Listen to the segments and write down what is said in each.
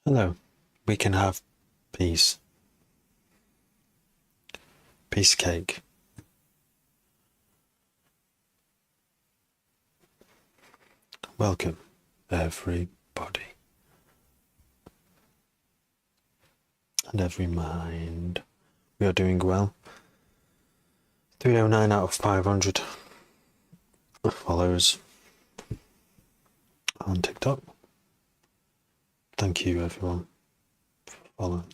Hello, we can have peace. Peace cake. Welcome, everybody. And every mind. We are doing well. 309 out of 500 followers on TikTok. Thank you, everyone, for following.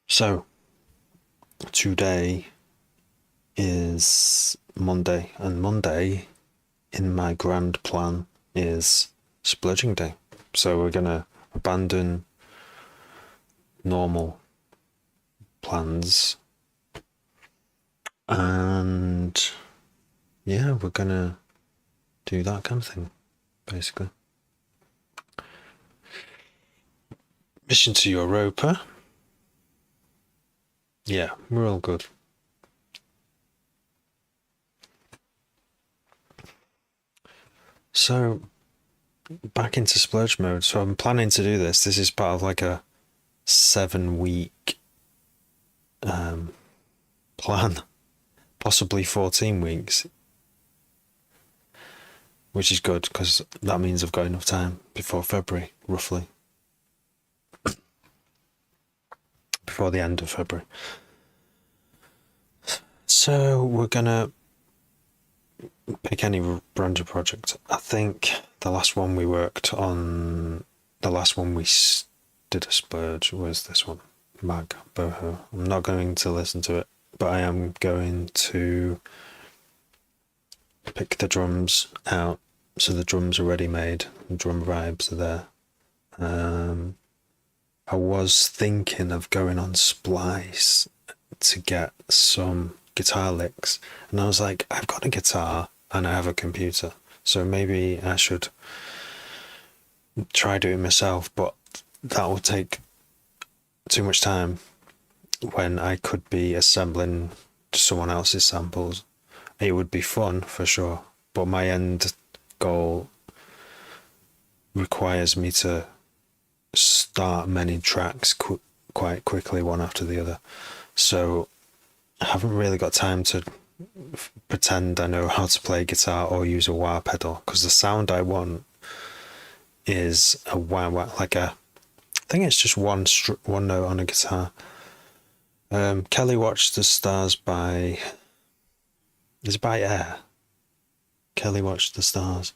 So, today is Monday, and Monday in my grand plan is splurging day. So we're gonna abandon normal plans and yeah, we're gonna do that kind of thing, basically. Mission to Europa. Yeah, we're all good. So, back into splurge mode. So I'm planning to do this. This is part of like a 7-week plan, possibly 14 weeks, which is good because that means I've got enough time before February, roughly. Before the end of February. So we're gonna pick any random project. I think the last one we worked on, the last one we did a splurge was this one, Mag Boho. I'm not going to listen to it, but I am going to pick the drums out. So the drums are ready made, the drum vibes are there. I was thinking of going on Splice to get some guitar licks, and I was like, I've got a guitar and I have a computer, so maybe I should try doing it myself, but that will take too much time when I could be assembling someone else's samples. It would be fun for sure, but my end goal requires me to start many tracks quite quickly, one after the other. So I haven't really got time to pretend I know how to play guitar or use a wah pedal, because the sound I want is a wah wah, like a, I think it's just one note on a guitar. Kelly Watched the Stars by, is it by Air? Kelly Watched the Stars.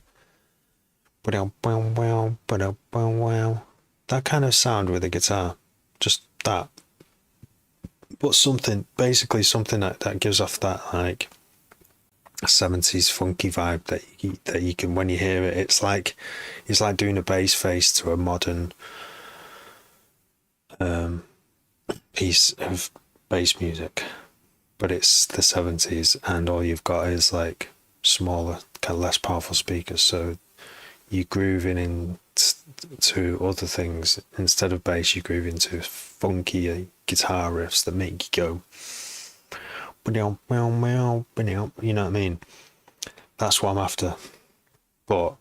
That kind of sound with a guitar, just that. But something, basically something that gives off that like 70s funky vibe that you can, when you hear it, it's like doing a bass face to a modern piece of bass music, but it's the 70s, and all you've got is like smaller, kind of less powerful speakers, so you groove in to other things. Instead of bass, you groove into funky guitar riffs that make you go, you know what I mean? That's what I'm after. But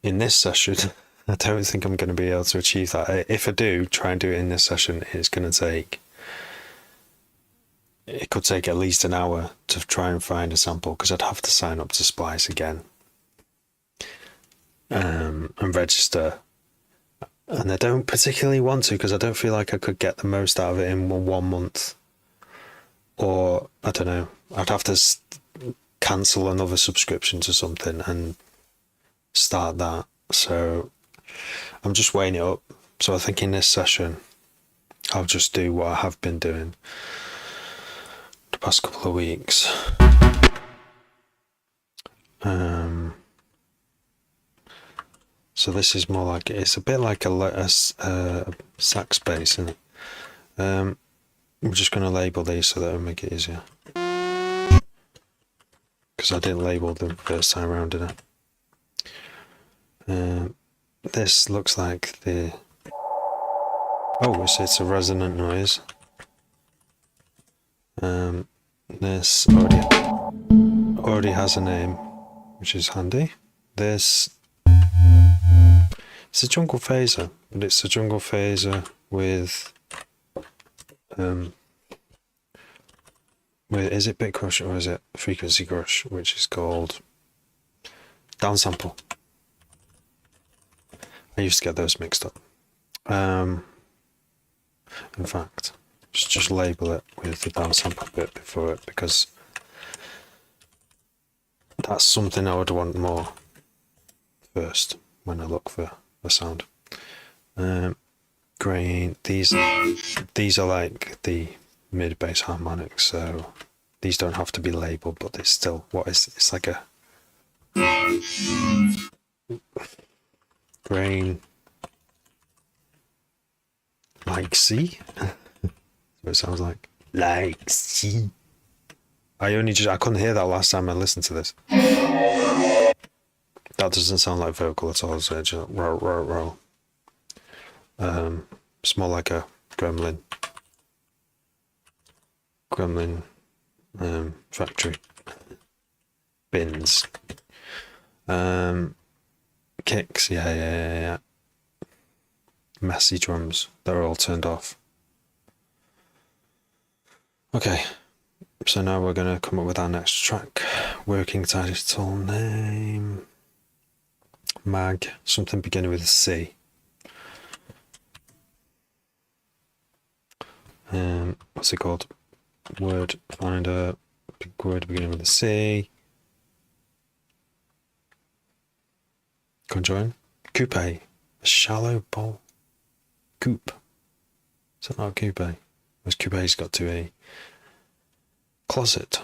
in this session, I don't think I'm going to be able to achieve that. If I do try and do it in this session, it could take at least an hour to try and find a sample, because I'd have to sign up to Splice again and register, and I don't particularly want to, because I don't feel like I could get the most out of it in 1 month, or I don't know, I'd have to cancel another subscription to something and start that. So I'm just weighing it up. So I think in this session I'll just do what I have been doing the past couple of weeks. So this is more like, it's a bit like a sax bass, isn't it? I'm just going to label these so that it'll make it easier, because I didn't label them first time around, did I? This looks like the, oh, it's a resonant noise. This already has a name, which is handy. This It's a jungle phaser, but it's a jungle phaser with is it bit crush or is it frequency crush, which is called downsample. I used to get those mixed up. In fact, just label it with the downsample bit before it, because that's something I would want more first when I look for a sound. Grain. These are like the mid bass harmonics, so these don't have to be labeled, but they're still it's like a grain like C. That's what it sounds like. Like C. I couldn't hear that last time I listened to this. That doesn't sound like vocal at all, so it's just row, row, row. It's more like a gremlin factory. Bins. Kicks, yeah. Messy drums, they're all turned off. Okay, so now we're going to come up with our next track. Working title name. Mag, something beginning with a C. What's it called? Word finder, big word beginning with a C. Conjoin. Coupe, a shallow bowl. Coupe. Is that not a coupe? Where's coupe's got to a closet?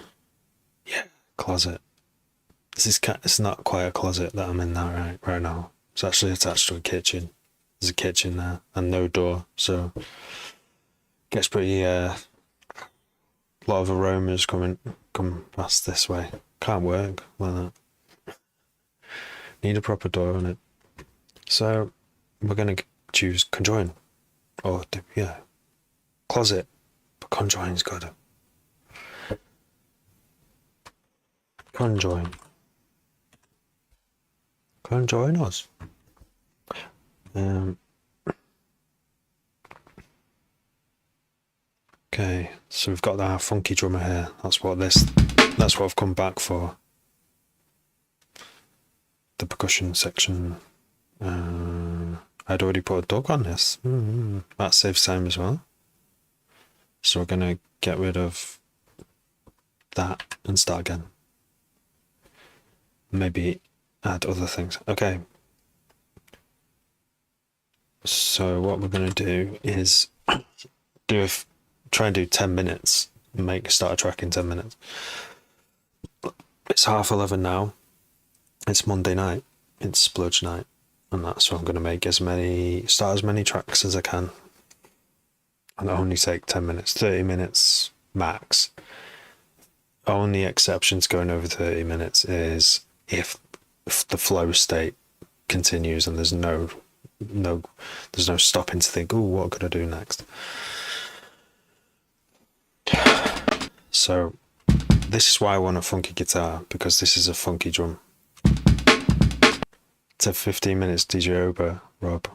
Yeah, closet. It's not quite a closet that I'm in there right now. It's actually attached to a kitchen. There's a kitchen there and no door, so gets pretty lot of aromas come past this way. Can't work like that. Need a proper door on it. So we're gonna choose conjoin, or closet, but conjoin's got to conjoin us. Okay, so we've got our funky drummer here. That's what I've come back for. The percussion section. I'd already put a dog on this. That saves time as well. So we're gonna get rid of that and start again. Maybe add other things. Okay. So what we're gonna do is try and do 10 minutes. Start a track in 10 minutes. It's 11:30 now. It's Monday night. It's splurge night, and that's what I'm going to make as many tracks as I can, and it'll only take 10 minutes, 30 minutes max. Only exception to going over 30 minutes is if the flow state continues and there's no stopping to think, what could I do next? So this is why I want a funky guitar, because this is a funky drum. It's a 15 minutes, DJ Ober, Rob.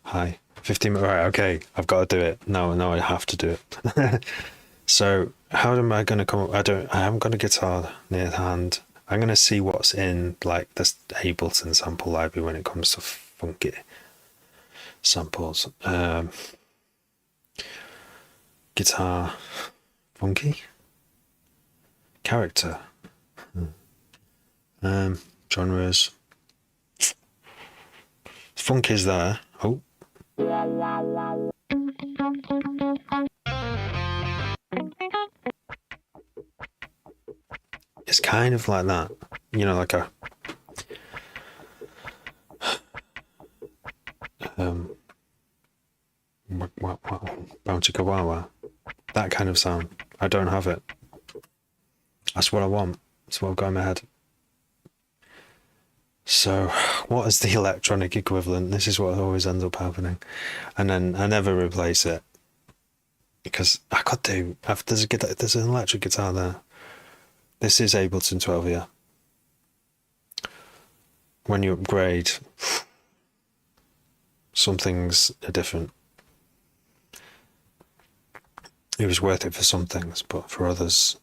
Hi. 15 minutes, right, okay, I've got to do it. No, I have to do it. So how am I going to come up? I haven't got a guitar near hand. I'm going to see what's in like this Ableton sample library when it comes to funky samples. Guitar, funky, character, genres. Funk is there. Oh. It's kind of like that, like a bouncy kawawa, that kind of sound. I don't have it. That's what I want. That's what I've got in my head. So what is the electronic equivalent? This is what always ends up happening, and then I never replace it because I could do. There's an electric guitar there. This is Ableton 12, yeah. When you upgrade, Some things are different. It was worth it for some things, but for others,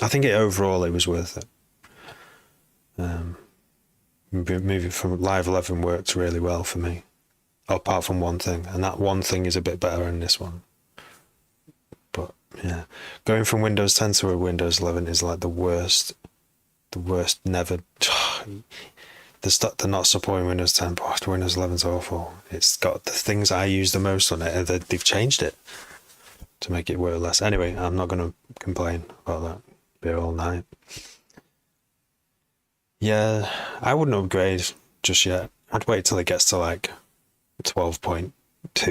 I think overall it was worth it. Moving from Live 11 worked really well for me, apart from one thing, and that one thing is a bit better in this one. But yeah, going from Windows 10 to a Windows 11 is like the worst never. They're not supporting Windows 10, but Windows 11's awful. It's got the things I use the most on it, they've changed it to make it work less. Anyway, I'm not going to complain about that. Be all night. Yeah, I wouldn't upgrade just yet. I'd wait till it gets to like 12.2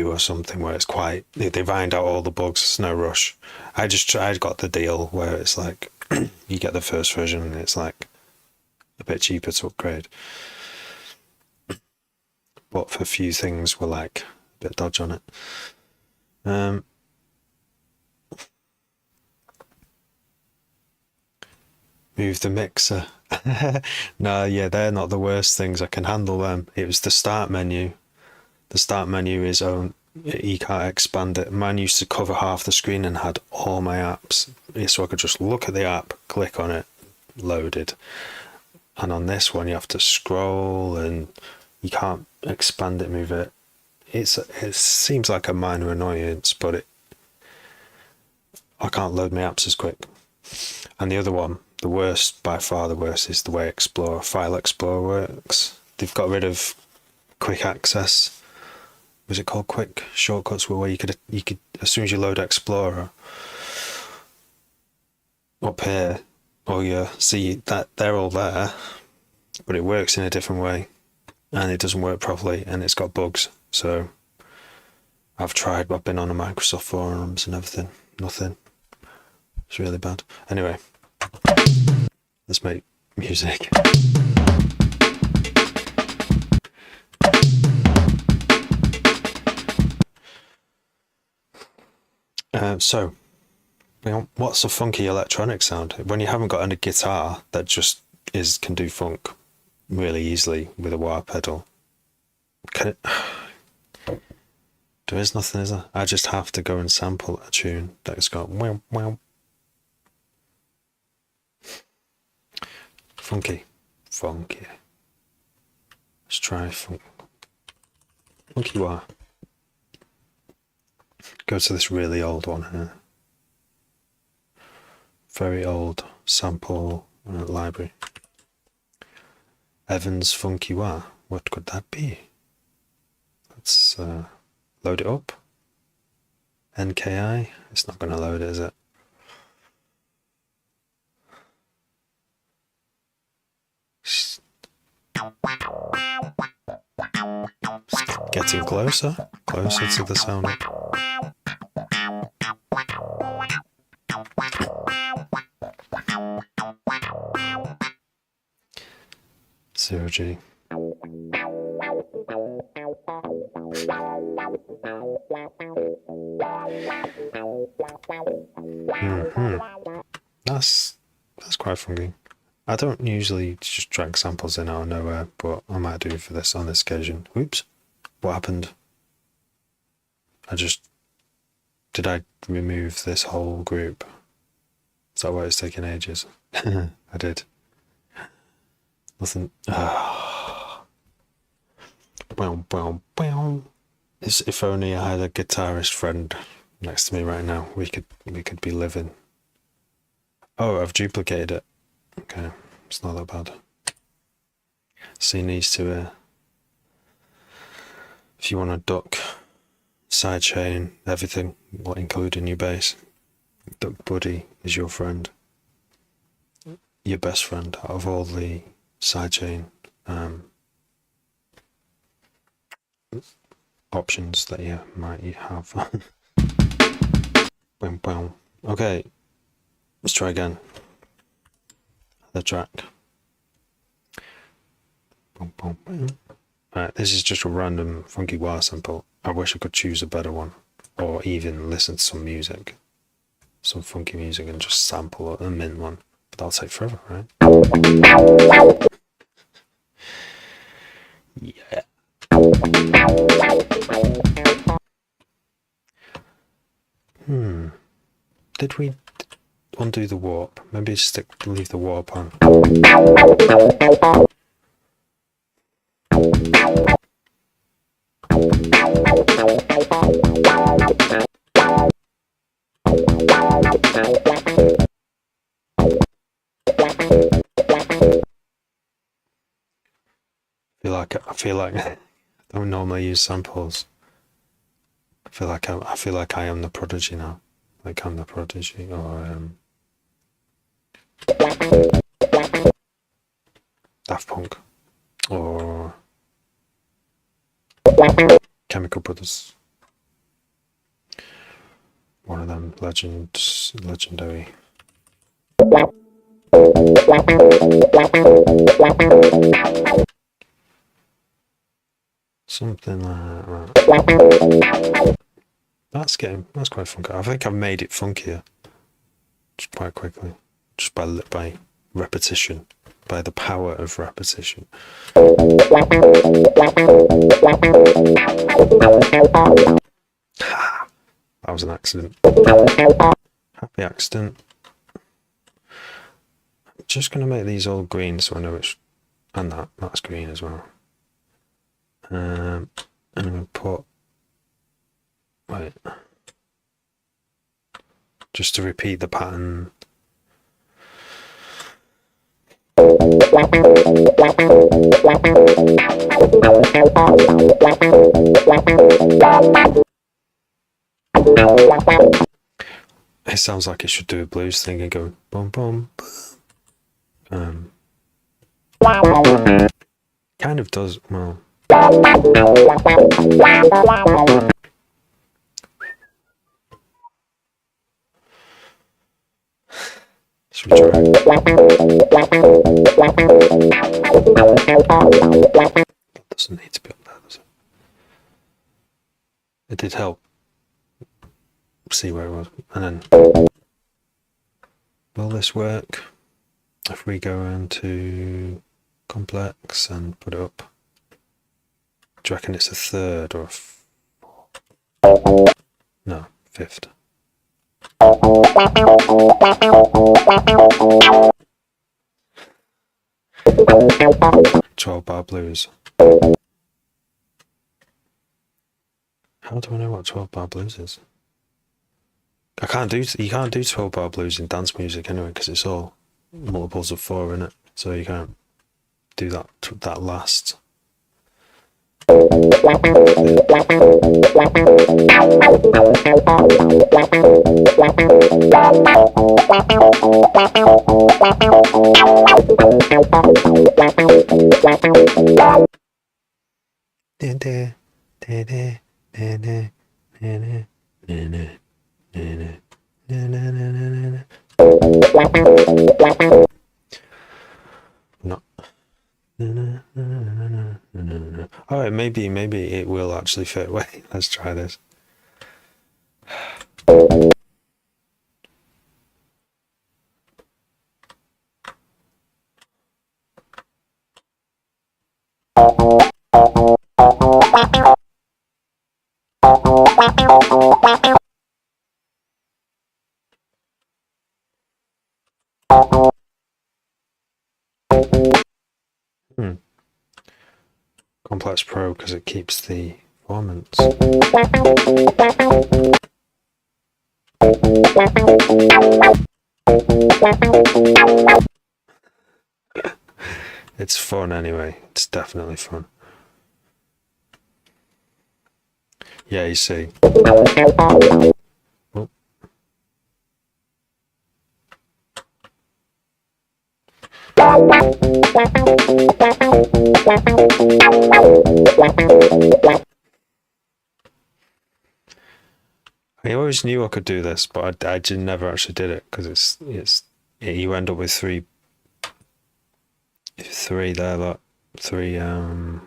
or something, where it's quite, they've ironed out all the bugs. There's no rush. I got the deal where it's like you get the first version and it's like a bit cheaper to upgrade. But for a few things, we're like a bit dodge on it. Move the mixer. No, yeah, they're not the worst things. I can handle them. It was the start menu. The start menu is own. You can't expand it. Mine used to cover half the screen and had all my apps, so I could just look at the app, click on it, loaded. And on this one, you have to scroll and you can't expand it, move it. It seems like a minor annoyance, but I can't load my apps as quick. And the other one, the worst, by far the worst, is the way File Explorer works. They've got rid of quick access. Was it called quick shortcuts, where you could as soon as you load Explorer up here, or you see that they're all there, but it works in a different way, and it doesn't work properly, and it's got bugs. So I've been on the Microsoft forums and everything, nothing. It's really bad. Anyway, let's make music. So, what's a funky electronic sound? When you haven't got a guitar that just can do funk really easily with a wah pedal. There is nothing, is there? I just have to go and sample a tune that's got wow wow. Funky. Let's try funky wah. Go to this really old one here. Very old sample library. Evans Funky Wah. What could that be? Let's load it up. NKI. It's not going to load it, is it? Getting closer to the sound. Zero G. That's quite funky. I don't usually just drag samples in out of nowhere, but I might do for this on this occasion. Oops. What happened? Did I remove this whole group? Is that why it's taking ages? I did. Nothing. If only I had a guitarist friend next to me right now, we could be living. Oh, I've duplicated it. Okay, it's not that bad. C needs to if you want to duck, sidechain, everything, including your bass, Duck Buddy is your friend. Your best friend out of all the sidechain options that you might have. Okay, let's try again. The track. Alright, this is just a random funky wah sample. I wish I could choose a better one, or even listen to some music, some funky music, and just sample a mint one. But that'll take forever, right? Yeah. did we undo the warp? Maybe leave the warp on. I feel like I don't normally use samples. I feel like I am the Prodigy now. Like I'm the Prodigy, or Daft Punk, or Chemical Brothers. One of them legendary. Something like that. That's quite funky. I think I've made it funkier just quite quickly, just by repetition, by the power of repetition. That was an accident. Happy accident. I'm just gonna make these all green so I know which, and that's green as well. And I'm gonna put, wait, just to repeat the pattern. It sounds like it should do a blues thing and go boom boom. Kind of does. Well, should we try? That doesn't need to be up there, does it? It did help. See where it was, and then will this work if we go into complex and put it up? Do you reckon it's a third or a fourth? No, fifth. 12-bar blues. How do I know what 12-bar blues is? You can't do 12-bar blues in dance music anyway, because it's all multiples of 4 in it, so you can't do that last. No. Alright, maybe it will actually fit. Wait, let's try this. Complex Pro because it keeps the performance. It's fun anyway. It's definitely fun. Yeah, you see. Oh. I always knew I could do this, but I never actually did it because you end up with three there, like three and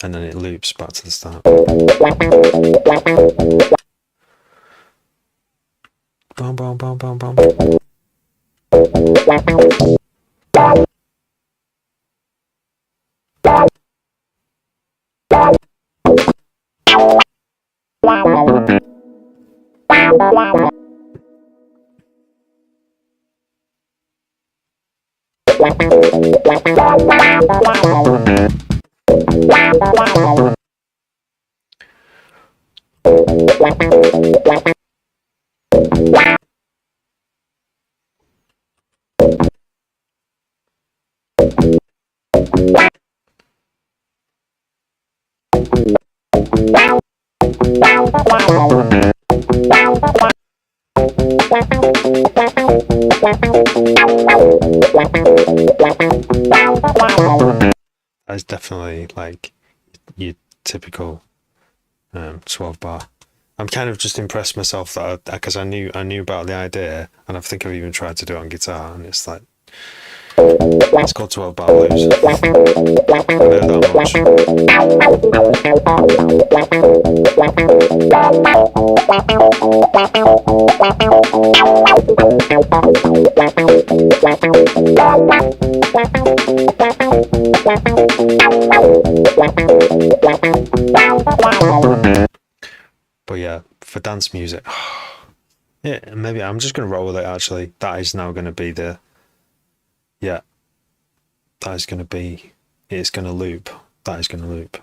then it loops back to the start. Boom, boom, boom, boom, boom. That's definitely like your typical 12 bar. I'm kind of just impressed myself that because I knew about the idea, and I think I've even tried to do it on guitar, and it's like it's called 12 bar blues. I know that much. But yeah, for dance music, yeah, maybe I'm just gonna roll with it. Actually, that is now gonna be the that is gonna be it's gonna loop. That is gonna loop.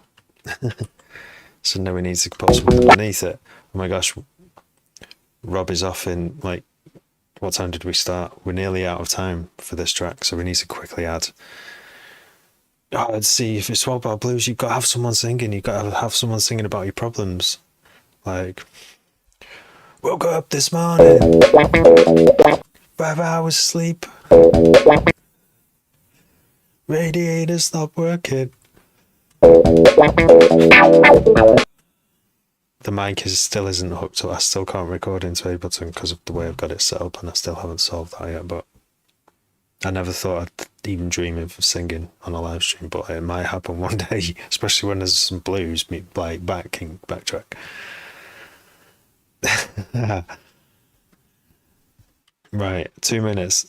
So now we need to put something beneath it. Oh my gosh, Rob is off in like, what time did we start? We're nearly out of time for this track, so we need to quickly add. Oh, let's see, if it's 12 bar blues, you've got to have someone singing. You've got to have someone singing about your problems. Like, woke up this morning, 5 hours sleep, radiator stopped working. The mic still isn't hooked up. I still can't record into Ableton because of the way I've got it set up, and I still haven't solved that yet. But I never thought I'd even dream of singing on a live stream, but it might happen one day, especially when there's some blues, like backtrack. Right, 2 minutes.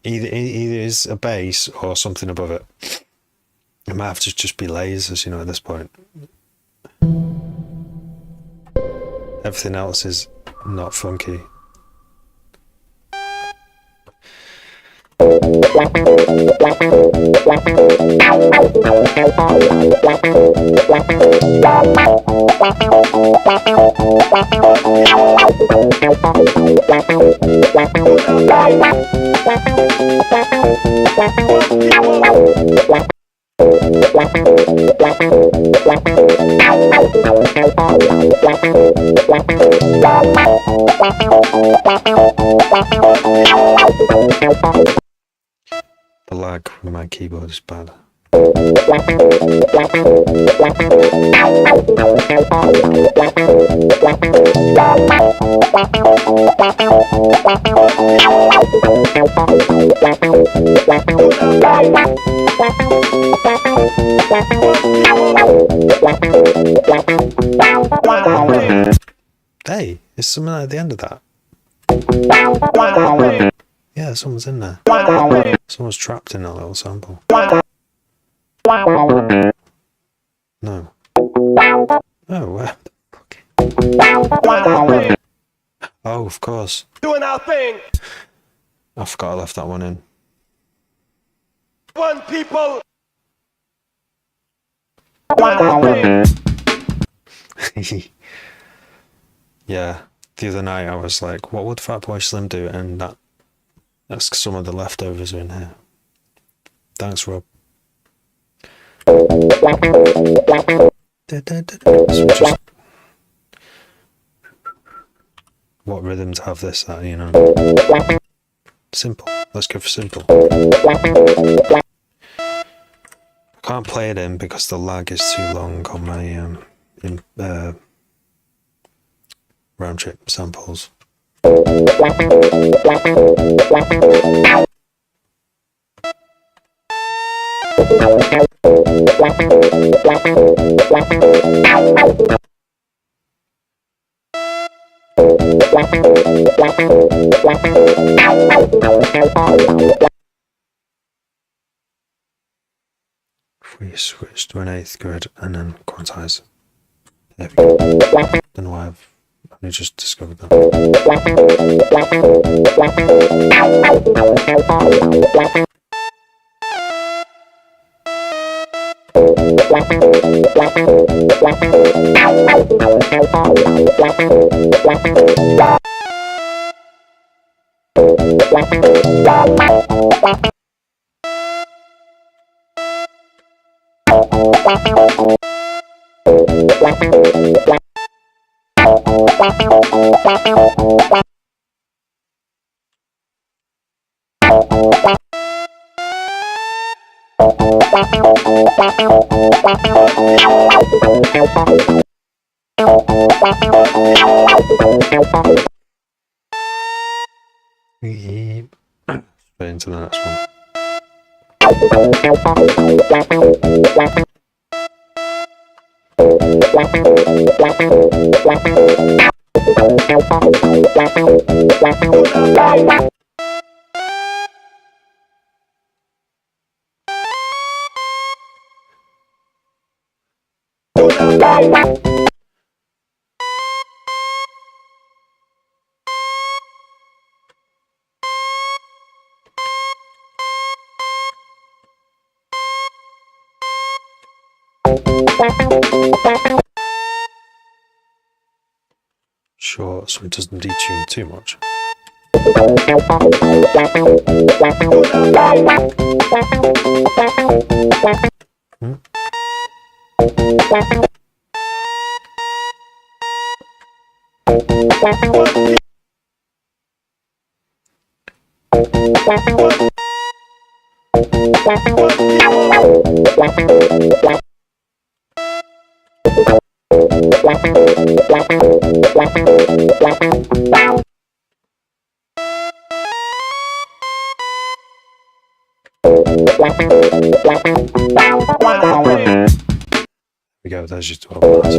Either is a bass or something above it. It might have to just be lasers, at this point. Everything else is not funky. The lag with my keyboard is bad. Hey, is someone at the end of that? Yeah, someone's in there. Someone's trapped in that little sample. No. Oh, where the fuck? Oh, of course. Doing our thing. I forgot I left that one in. One people. Doing our thing. Yeah, the other night I was like, what would Fatboy Slim do? And that's some of the leftovers are in here. Thanks, Rob. So just, what rhythm to have this at, Simple. Let's go for simple. I can't play it in because the lag is too long on my round trip samples. If we switch to an 8th grid and then quantize. There we go. Don't know why I've only just discovered that. Yep. Straight into the next one. Short, so it doesn't detune too much. Hmm? There we go, there's your 12 bars.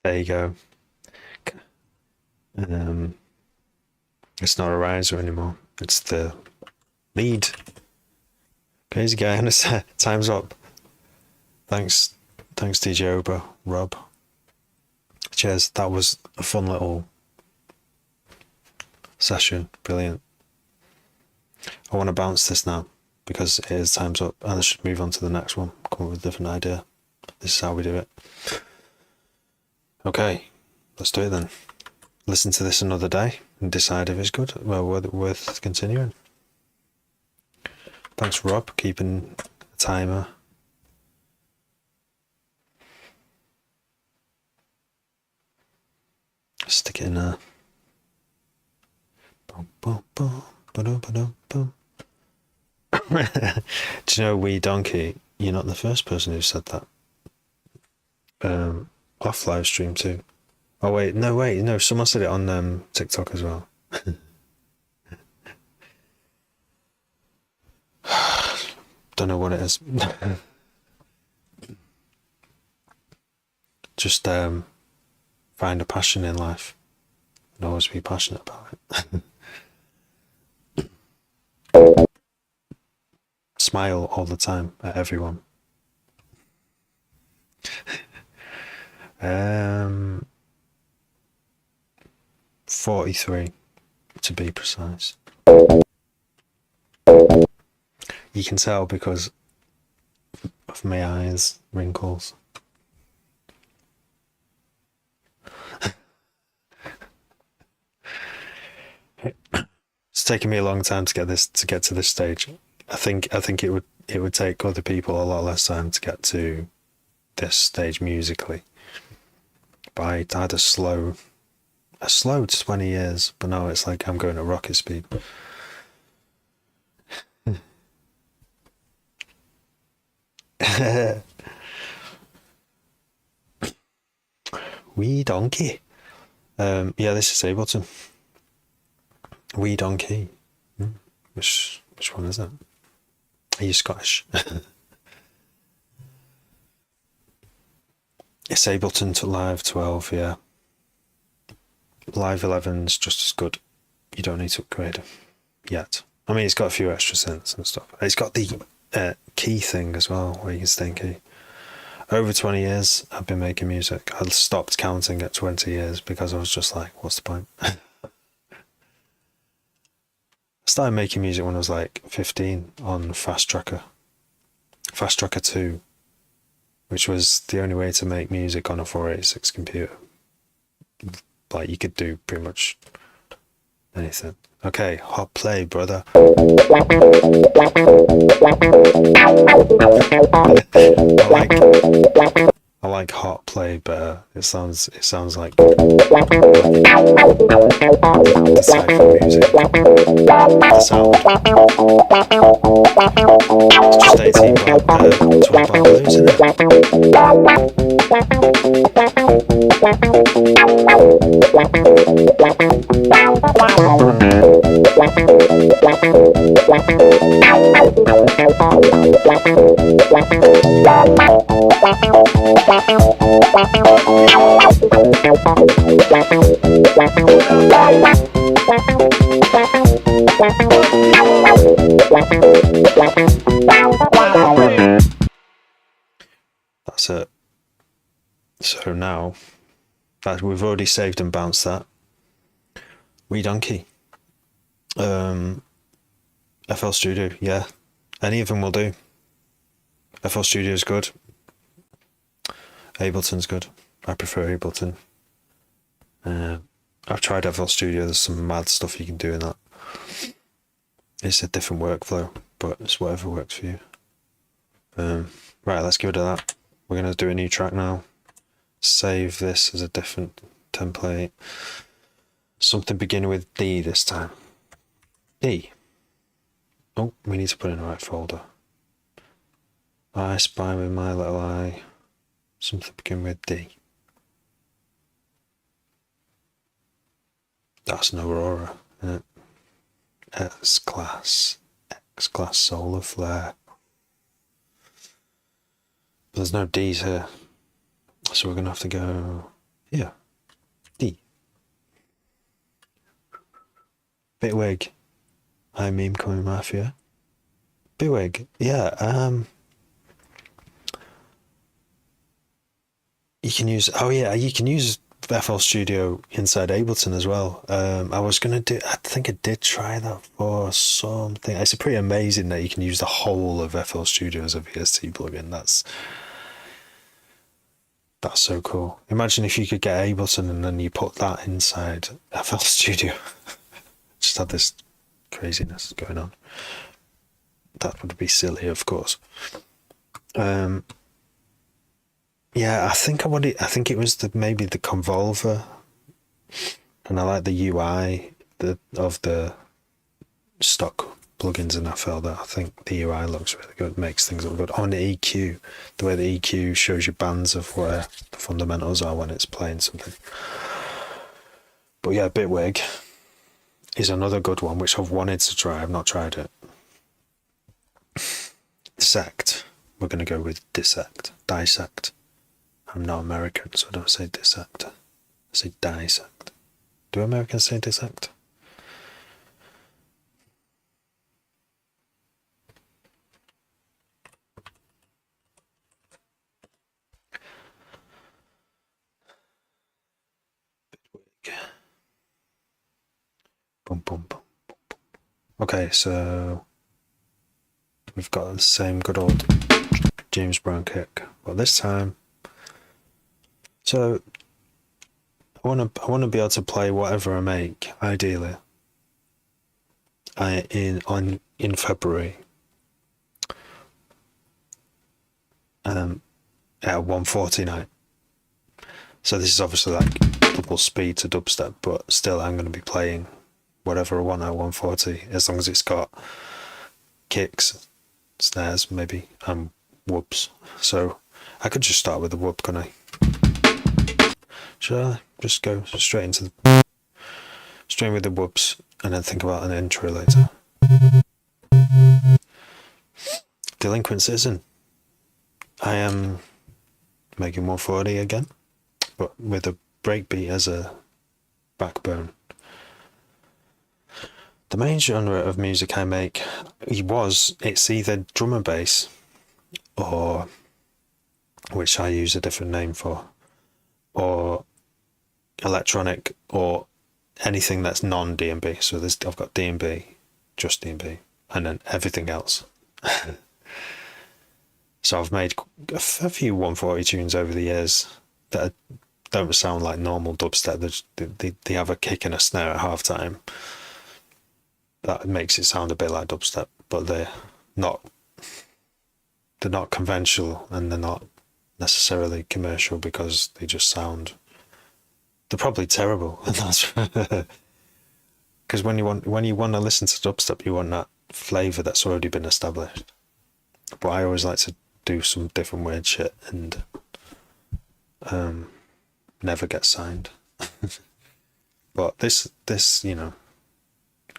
There you go. It's not a riser anymore. It's the lead. Crazy guy, and it's time's up. Thanks, DJ Oba, Rob. Cheers. That was a fun little session. Brilliant. I want to bounce this now because it is time's up, and I should move on to the next one. Come up with a different idea. This is how we do it. Okay, let's do it then. Listen to this another day and decide if it's good. Well, worth continuing. Thanks, Rob, keeping a timer. Stick it in there. Do you know, Wee Donkey, you're not the first person who said that. Off live stream too. Oh wait, no, someone said it on TikTok as well. Don't know what it is. Just find a passion in life and always be passionate about it. Smile all the time at everyone. 43 to be precise. You can tell because of my eyes wrinkles. It's taken me a long time to get to this stage. I think it would it would take other people a lot less time to get to this stage musically. But I had a slow 20 years, but now it's like I'm going at rocket speed. Wee donkey. Yeah, this is Ableton. Wee donkey. Which one is it? Are you Scottish? It's Ableton to Live 12, yeah. Live 11's just as good. You don't need to upgrade yet. I mean, it's got a few extra synths and stuff. It's got the key thing as well, where you can stay in key. Over 20 years, I've been making music. I stopped counting at 20 years because I was just like, what's the point? I started making music when I was like 15 on Fast Tracker 2, which was the only way to make music on a 486 computer. Like, you could do pretty much anything. Okay, hot play, brother. I like hot play better. It sounds like the type of music. The sound. It's just 18 bar, 12 bar blues, isn't That's it. So now that we've already saved and bounced that, Wee Donkey, FL Studio, yeah, any of them will do. FL Studio is good. Ableton's good. I prefer Ableton. I've tried FL Studio. There's some mad stuff you can do in that. It's a different workflow, but it's whatever works for you. Right, let's get rid of that. We're going to do a new track now. Save this as a different template. Something beginning with D this time. D. Oh, we need to put it in the right folder. I Spy with My Little Eye. Something beginning with D. That's an Aurora, isn't it? X-Class Solar Flare. But there's no D's here. So we're going to have to go here. D. Bitwig. Hi, Meme Coming Mafia. Bitwig. Yeah, you can use, you can use FL Studio inside Ableton as well. I was going to I think I did try that for something. It's pretty amazing that you can use the whole of FL Studio as a VST plugin. That's so cool. Imagine if you could get Ableton and then you put that inside FL Studio. Just had this craziness going on. That would be silly, of course. Yeah, I think it was maybe the Convolver, and I like the UI of the stock plugins in FL. That I think the UI looks really good, makes things look good. On the EQ, the way the EQ shows you bands of where the fundamentals are when it's playing something. But yeah, Bitwig is another good one which I've wanted to try. I've not tried it. Dissect. We're going to go with Dissect. Dissect. I'm not American, so I don't say dissect. I say dissect. Do Americans say dissect? Boom, boom, boom, boom, boom. Okay, so we've got the same good old James Brown kick, but this time. So I want to be able to play whatever I make, ideally, in February at 149. So this is obviously like double speed to dubstep, but still I'm going to be playing whatever I want at 140, as long as it's got kicks, snares maybe, and whoops. So I could just start with the whoop, couldn't I? Should I just go straight with the whoops and then think about an intro later? Delinquent Citizen. I am making 140 again, but with a breakbeat as a backbone. The main genre of music I make, it's either drum and bass, or, which I use a different name for, or electronic, or anything that's non-D&B. So I've got D&B, just D&B, and then everything else. So I've made a few 140 tunes over the years that don't sound like normal dubstep. They have a kick and a snare at half time. That makes it sound a bit like dubstep, but they're not conventional, and they're not necessarily commercial because they just sound, they're probably terrible. And that's because when you want to listen to dubstep, you want that flavor that's already been established. But I always like to do some different weird shit and never get signed. But this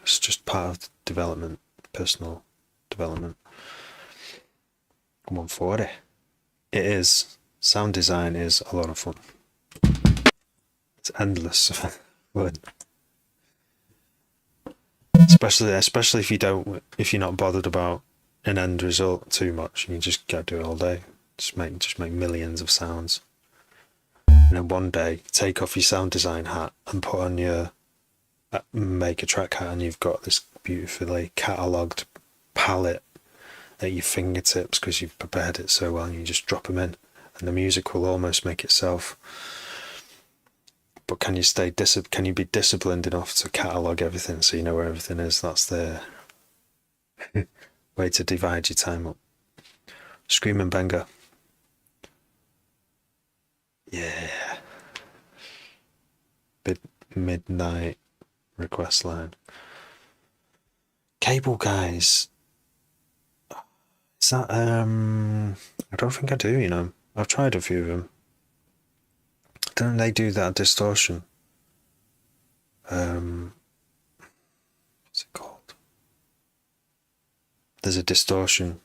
it's just part of development, personal development. 140. It is. Sound design is a lot of fun. It's endless fun. Especially if you're not bothered about an end result too much, and you just gotta do it all day. Just make millions of sounds. And then one day take off your sound design hat and put on your make a track hat, and you've got this beautifully catalogued palette at your fingertips because you've prepared it so well, and you just drop them in and the music will almost make itself. But can you be disciplined enough to catalogue everything so you know where everything is? That's the way to divide your time up. Screaming Benga. Yeah. Midnight request line. Cable Guys. Is that I don't think I do, I've tried a few of them. Don't they do that distortion? What's it called? There's a distortion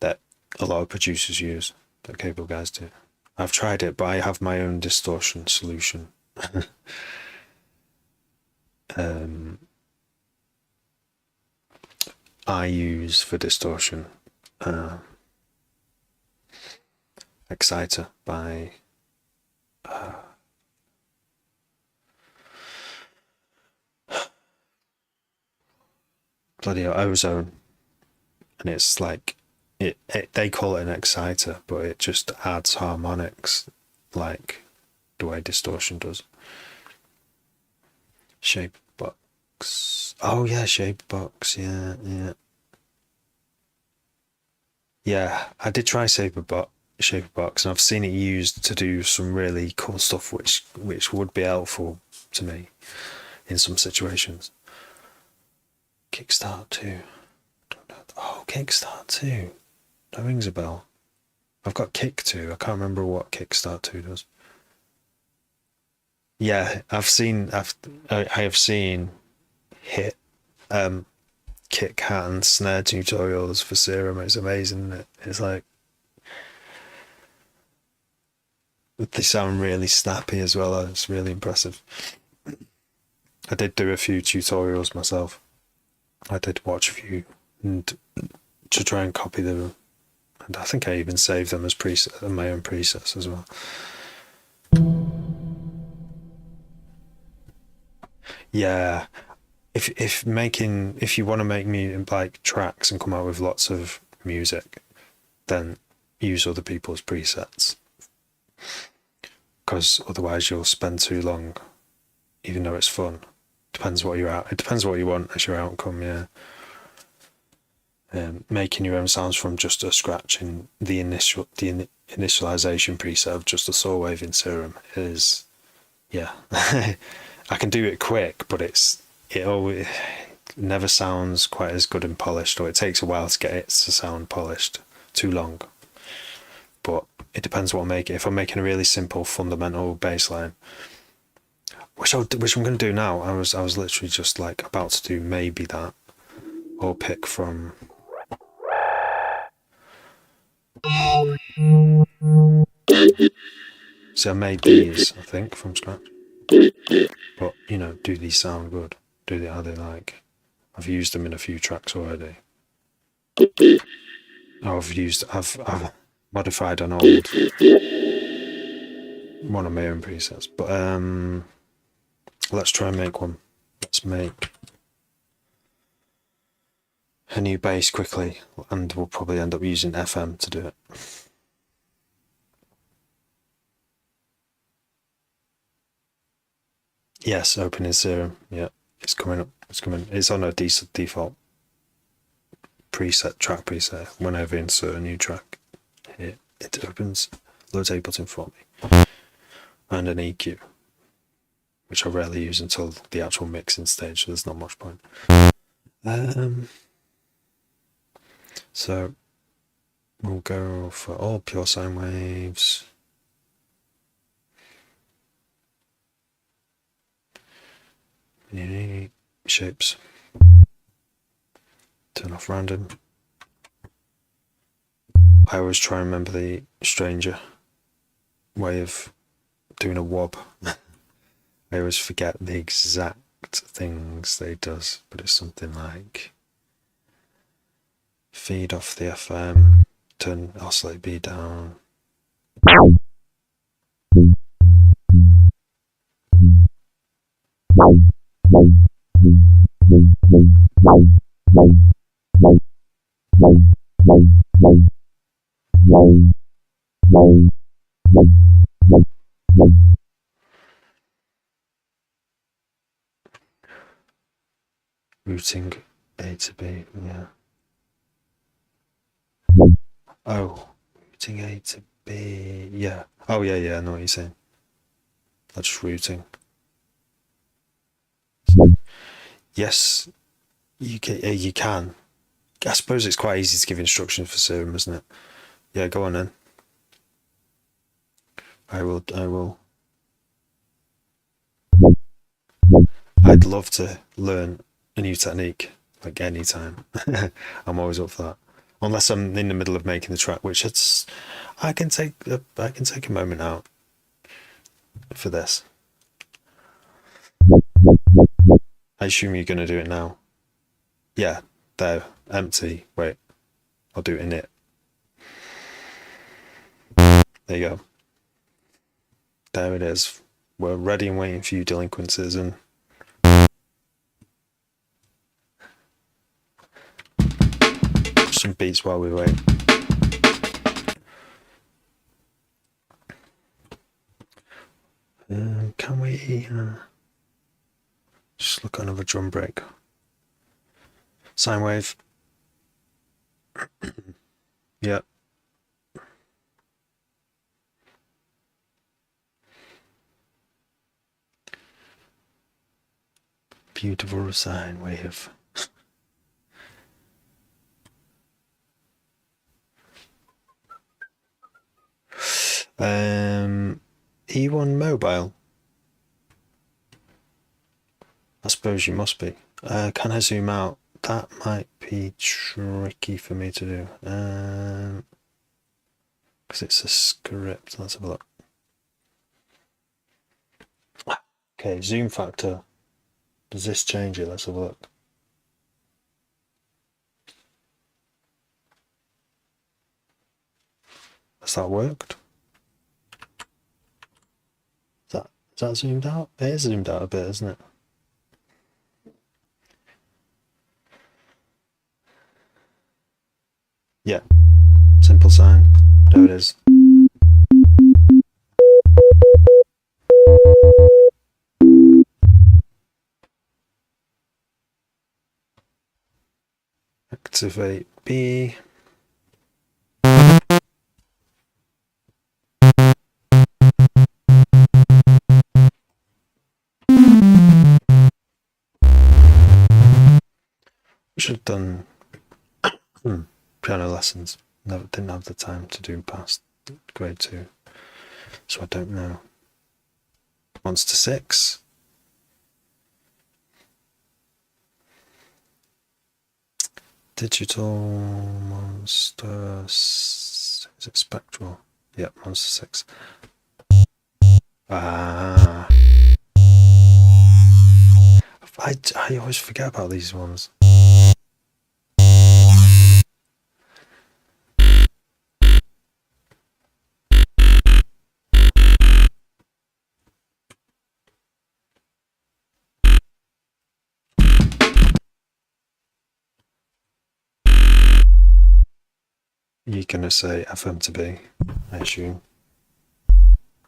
that a lot of producers use, that Cable Guys do. I've tried it, but I have my own distortion solution. I use for distortion Exciter by bloody Ozone, and it's like they call it an exciter, but it just adds harmonics like the way distortion does. Shapebox. Oh yeah, Shapebox. Yeah, I did try Shapebox, and I've seen it used to do some really cool stuff, which would be helpful to me in some situations. Kickstart 2. Oh, Kickstart 2. That rings a bell. I've got Kick 2. I can't remember what Kickstart 2 does. Yeah, I have seen hit kick hat and snare tutorials for Serum. It's amazing, isn't it? It's like they sound really snappy as well. It's really impressive. I did do a few tutorials myself. I did watch a few and to try and copy them, and I think I even saved them as my own presets as well. Yeah, if you want to make music like tracks and come out with lots of music, then use other people's presets, because otherwise you'll spend too long, even though it's fun. It depends what you want as your outcome. Yeah. making your own sounds from just a scratch in the initialization preset of just a saw wave in Serum is, yeah. I can do it quick, but it always never sounds quite as good and polished, or it takes a while to get it to sound polished, too long. But it depends what I'm making. If I'm making a really simple fundamental bass line, which I'm going to do now, I was literally just like about to do maybe that, or pick from. So I made these, I think, from scratch. But you know, do these sound good? Are they like? I've used them in a few tracks already. I've modified an old one of my own presets, but let's try and make one. Let's make a new bass quickly, and we'll probably end up using FM to do it. Yes, opening Serum. Yeah, it's coming up. It's coming. It's on a default track preset. Whenever I insert a new track, it opens, loads A button for me, and an EQ, which I rarely use until the actual mixing stage. So there's not much point. So we'll go for all pure sine waves. Shapes. Turn off random. I always try and remember the Stranger way of doing a wob. I always forget the exact things that it does, but it's something like feed off the FM, turn oscillate B down. Routing A to B, yeah. Oh, routing A to B, yeah. Oh, yeah, I know what you're saying. That's just routing. Yes, you can. I suppose it's quite easy to give instructions for Serum, isn't it? Yeah, go on then. I will. I'd love to learn a new technique, like anytime. I'm always up for that. Unless I'm in the middle of making the track, which I can take a moment out for this. I assume you're going to do it now. Yeah, there, empty. Wait, I'll do it in it. There you go. There it is. We're ready and waiting for you, delinquencies, and some beats while we wait. Can we just look at another drum break? Sine wave. Yeah. Beautiful sine wave. E1 mobile. I suppose you must be. Can I zoom out? That might be tricky for me to do. Because it's a script. Let's have a look. Okay, zoom factor. Does this change it? Let's have a look. Has that worked? Is that zoomed out? It is zoomed out a bit, isn't it? Yeah. Simple sine. There it is. activate B. Should have done piano lessons. Never didn't have the time to do past grade 2, so I don't know. Monster 6. Digital Monster. Is it Spectral? Yep, Monster 6. Ah. I always forget about these ones. You're gonna say FM to B, I assume.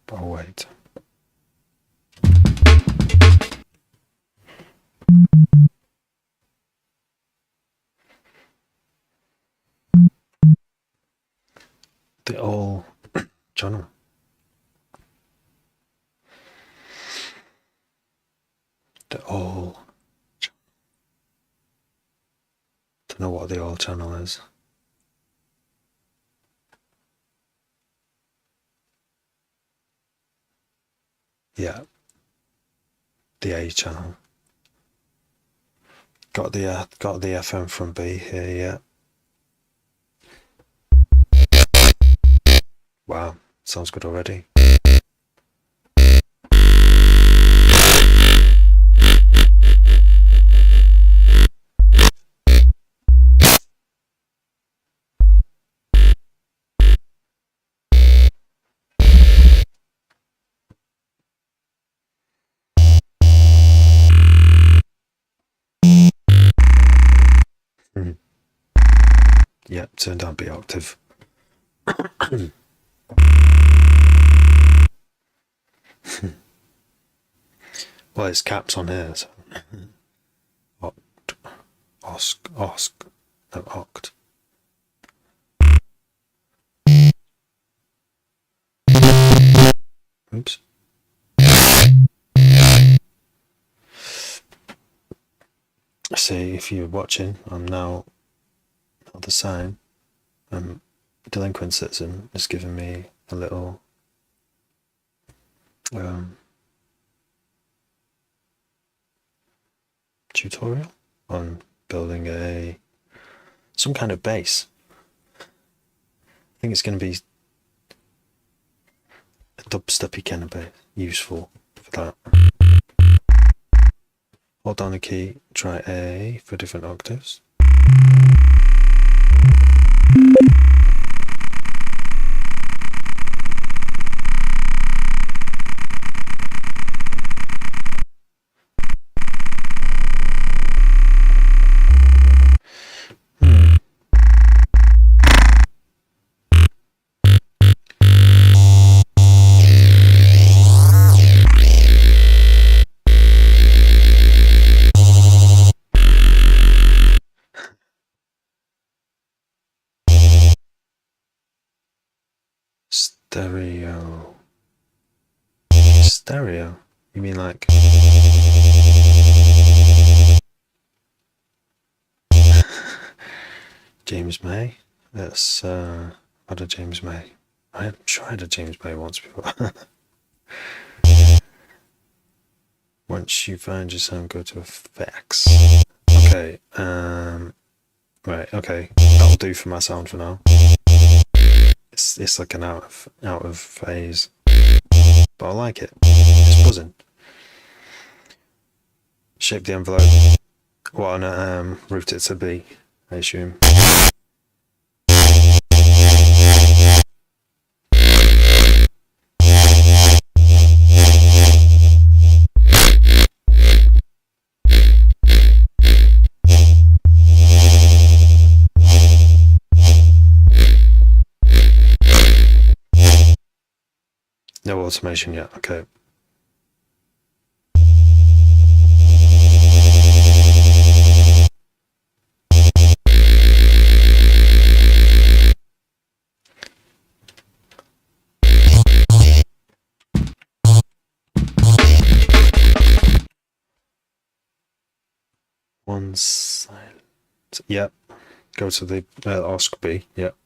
But I'll wait. The all channel. The all. Don't know what the all channel is. Yeah. The A channel. Got the FM from B here, yeah. Wow, sounds good already. Yep, turned down B octave. Well, it's caps on here, so. Oct. Oops. See, if you're watching, I'm now at the sign. Delinquent Citizen has given me a little tutorial on building some kind of bass. I think it's going to be a dubsteppy kind of bass, useful for that. Hold down the key, try A for different octaves. Stereo? You mean like... James May? That's I had a James May. I'm sure I had a James May once before. Once you find your sound, go to effects. Okay, right, okay. That'll do for my sound for now. It's like an out of phase. But I like it. It's buzzing. Shape the envelope. What on route it to be, I assume. No automation yet, okay. on silent. Yep. Go to the Oscar B. Yep.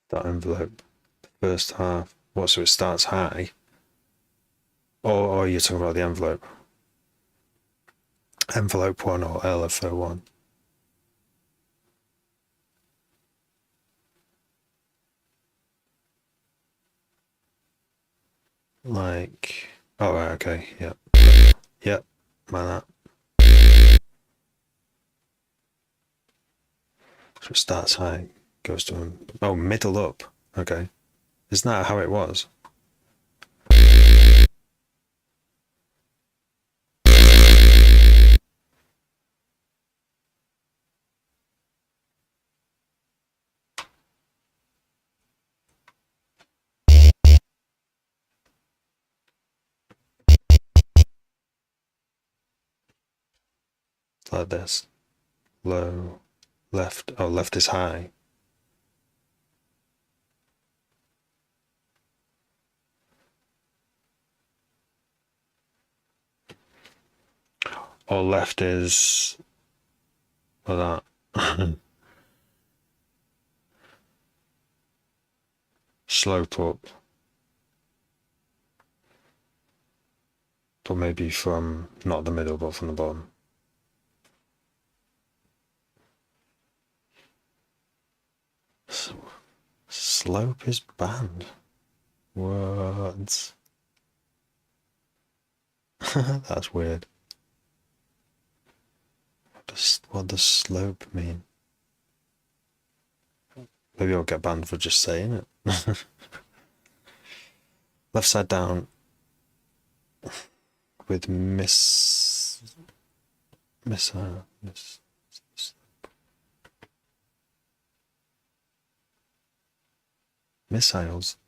That envelope. First half. What, so it starts high? Or you're talking about the envelope? Envelope 1 or LFO 1? Like, oh, right, okay, yep. Yep, man, that. So it starts high, goes to, oh, middle up, okay. Isn't that how it was? Like this. Low, left, oh, left is high. Or left is, like that. Slope up. But maybe from, not the middle, but from the bottom. Slope is banned. What? That's weird. What does slope mean? Maybe I'll get banned for just saying it. Left side down with missiles,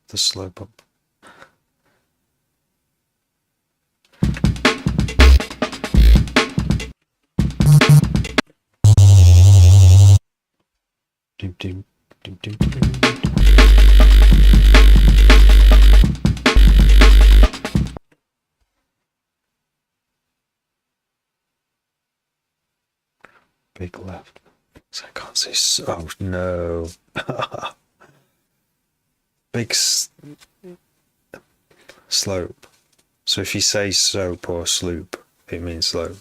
the slope up. Doom, doom, doom, doom, doom. Big left. So I can't see. Oh no. Big slope. So if you say soap or sloop, it means slope.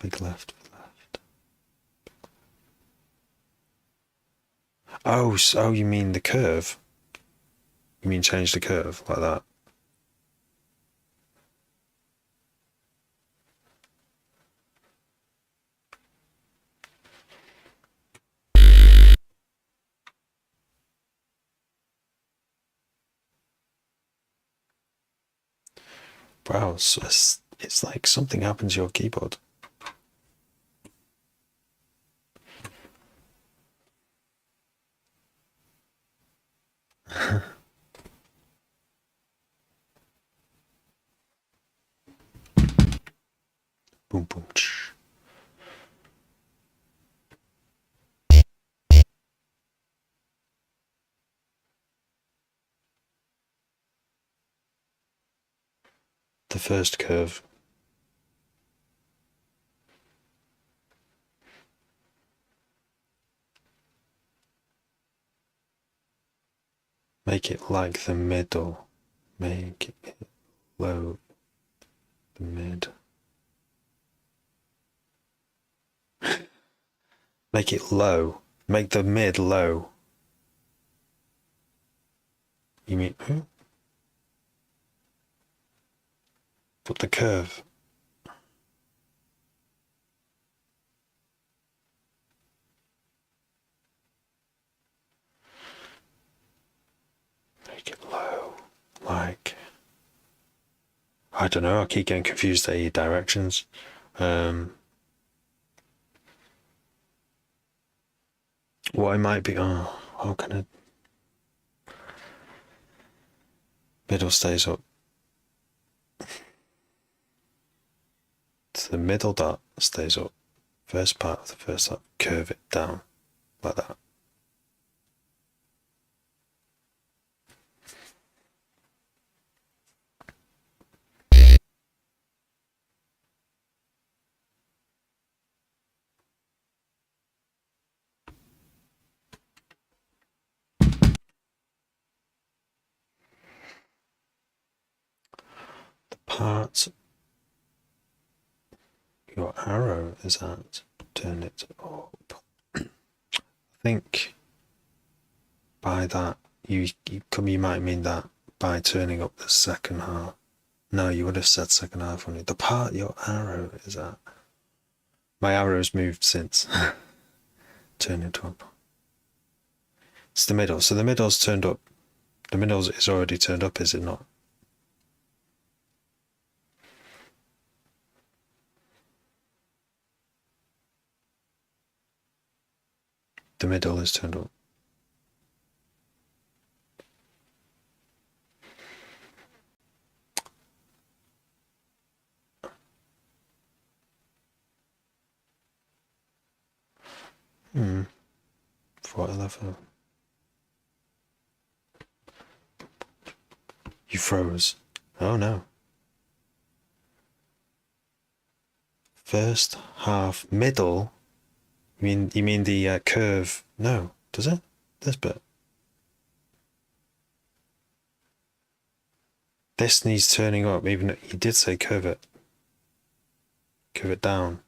Big left. Oh, so you mean the curve? You mean change the curve like that? Wow, it's like something happened to your keyboard. Boom, boom. Tsh. The first curve. Make it like the middle. Make it low. The mid. Make it low. Make the mid low. You mean who? But the curve. Make it low. Like, I don't know, I keep getting confused at your directions. What it might be, oh, how can it? Middle stays up. So the middle dot stays up. First part of the first dot, curve it down like that. The part your arrow is at, turn it up. I think by that you might mean that by turning up the second half. No, you would have said second half on it. The part your arrow is at. My arrow's moved since. Turn it up. It's the middle. So the middle's turned up. The middle is already turned up, is it not? The middle is turned up. Hmm. 411. You froze. Oh no. First half middle. You mean the curve? No, does it? This bit. This needs turning up, even though you did say curve it. Curve it down.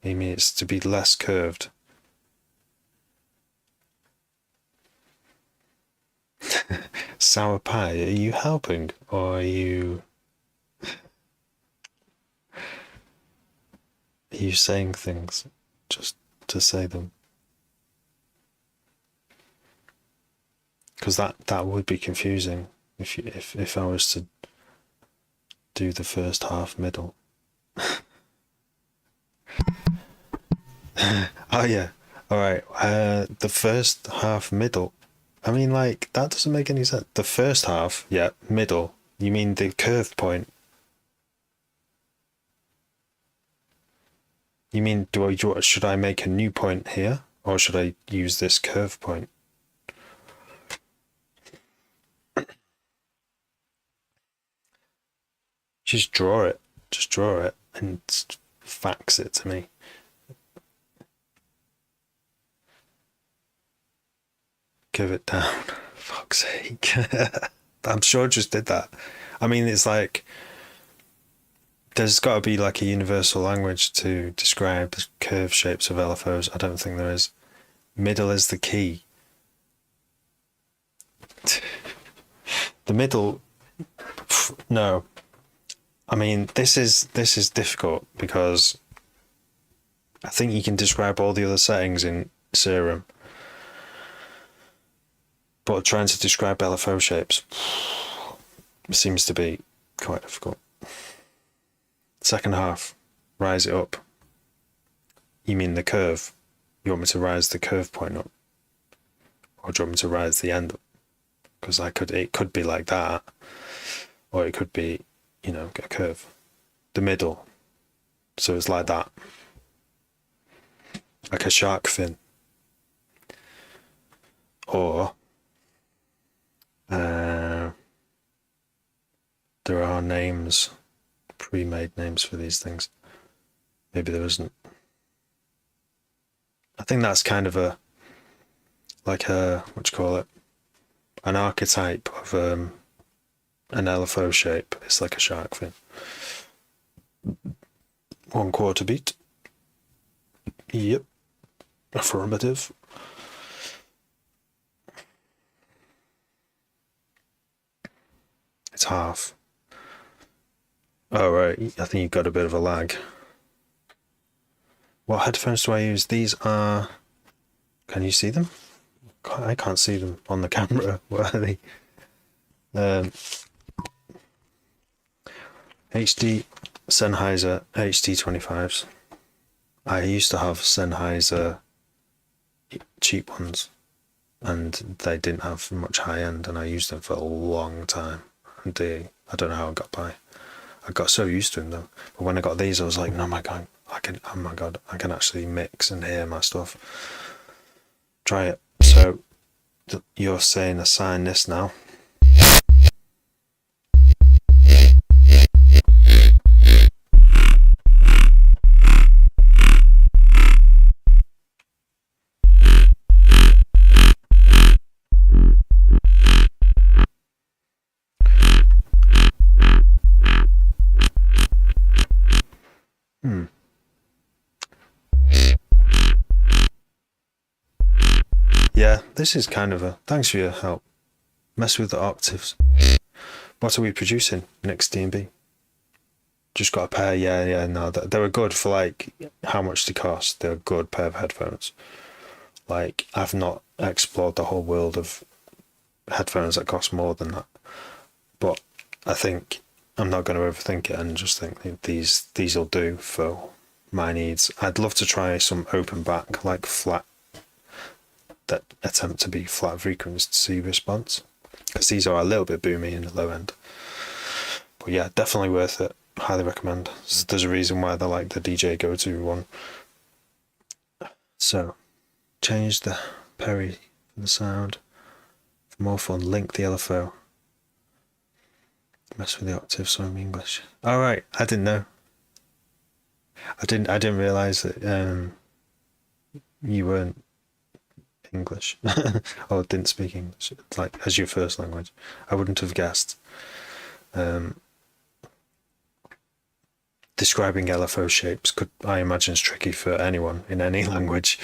You mean it's to be less curved. Sour pie, are you helping or are you saying things just to say them? Because that would be confusing if I was to do the first half middle. Oh yeah, all right. The first half middle. I mean, like, that doesn't make any sense. The first half, yeah, middle. You mean the curve point? You mean, should I make a new point here? Or should I use this curve point? Just draw it. Just draw it and fax it to me. Give it down. Fuck's sake. I'm sure I just did that. I mean, it's like there's got to be like a universal language to describe the curved shapes of LFOs. I don't think there is. Middle is the key. The middle. No. I mean, this is difficult because I think you can describe all the other settings in Serum. But trying to describe LFO shapes seems to be quite difficult. Second half, rise it up. You mean the curve? You want me to rise the curve point up? Or do you want me to rise the end up? Because it could be like that. Or it could be, a curve. The middle. So it's like that. Like a shark fin. Or there are names, pre-made names for these things. Maybe there isn't. I think that's kind of what do you call it? An archetype of an LFO shape. It's like a shark fin. 1/4 beat. Yep. Affirmative. It's half. Oh, right. I think you've got a bit of a lag. What headphones do I use? These are... Can you see them? I can't see them on the camera. What are they? HD Sennheiser HD25s. I used to have Sennheiser cheap ones, and they didn't have much high end, and I used them for a long time. And I don't know how I got by. I got so used to them though. But when I got these, I was like, oh my god, I can actually mix and hear my stuff. Try it. So you're saying assign this now. Yeah, this is kind of a thanks for your help. Mess with the octaves. What are we producing next D&B? Just got a pair. Yeah. No, they were good for like how much they cost. They're a good pair of headphones. Like I've not explored the whole world of headphones that cost more than that, but I think I'm not going to overthink it and just think these will do for my needs. I'd love to try some open back, like flat, that attempt to be flat frequency response, because these are a little bit boomy in the low end. But yeah, definitely worth it. Highly recommend. There's a reason why they're like the DJ go-to one. So change the Perry for the sound. For more fun, link the LFO. Mess with the octave, so I'm English. All right, I didn't know. I didn't realize that you weren't English or didn't speak English like as your first language. I wouldn't have guessed. Describing LFO shapes I imagine is tricky for anyone in any language.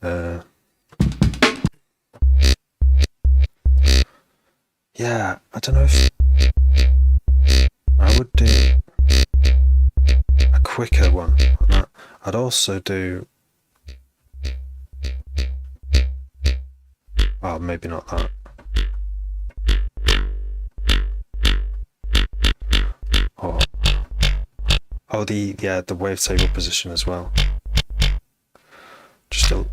Yeah, I don't know if I would do a quicker one on that. I'd also do maybe not that. The wavetable position as well. Just a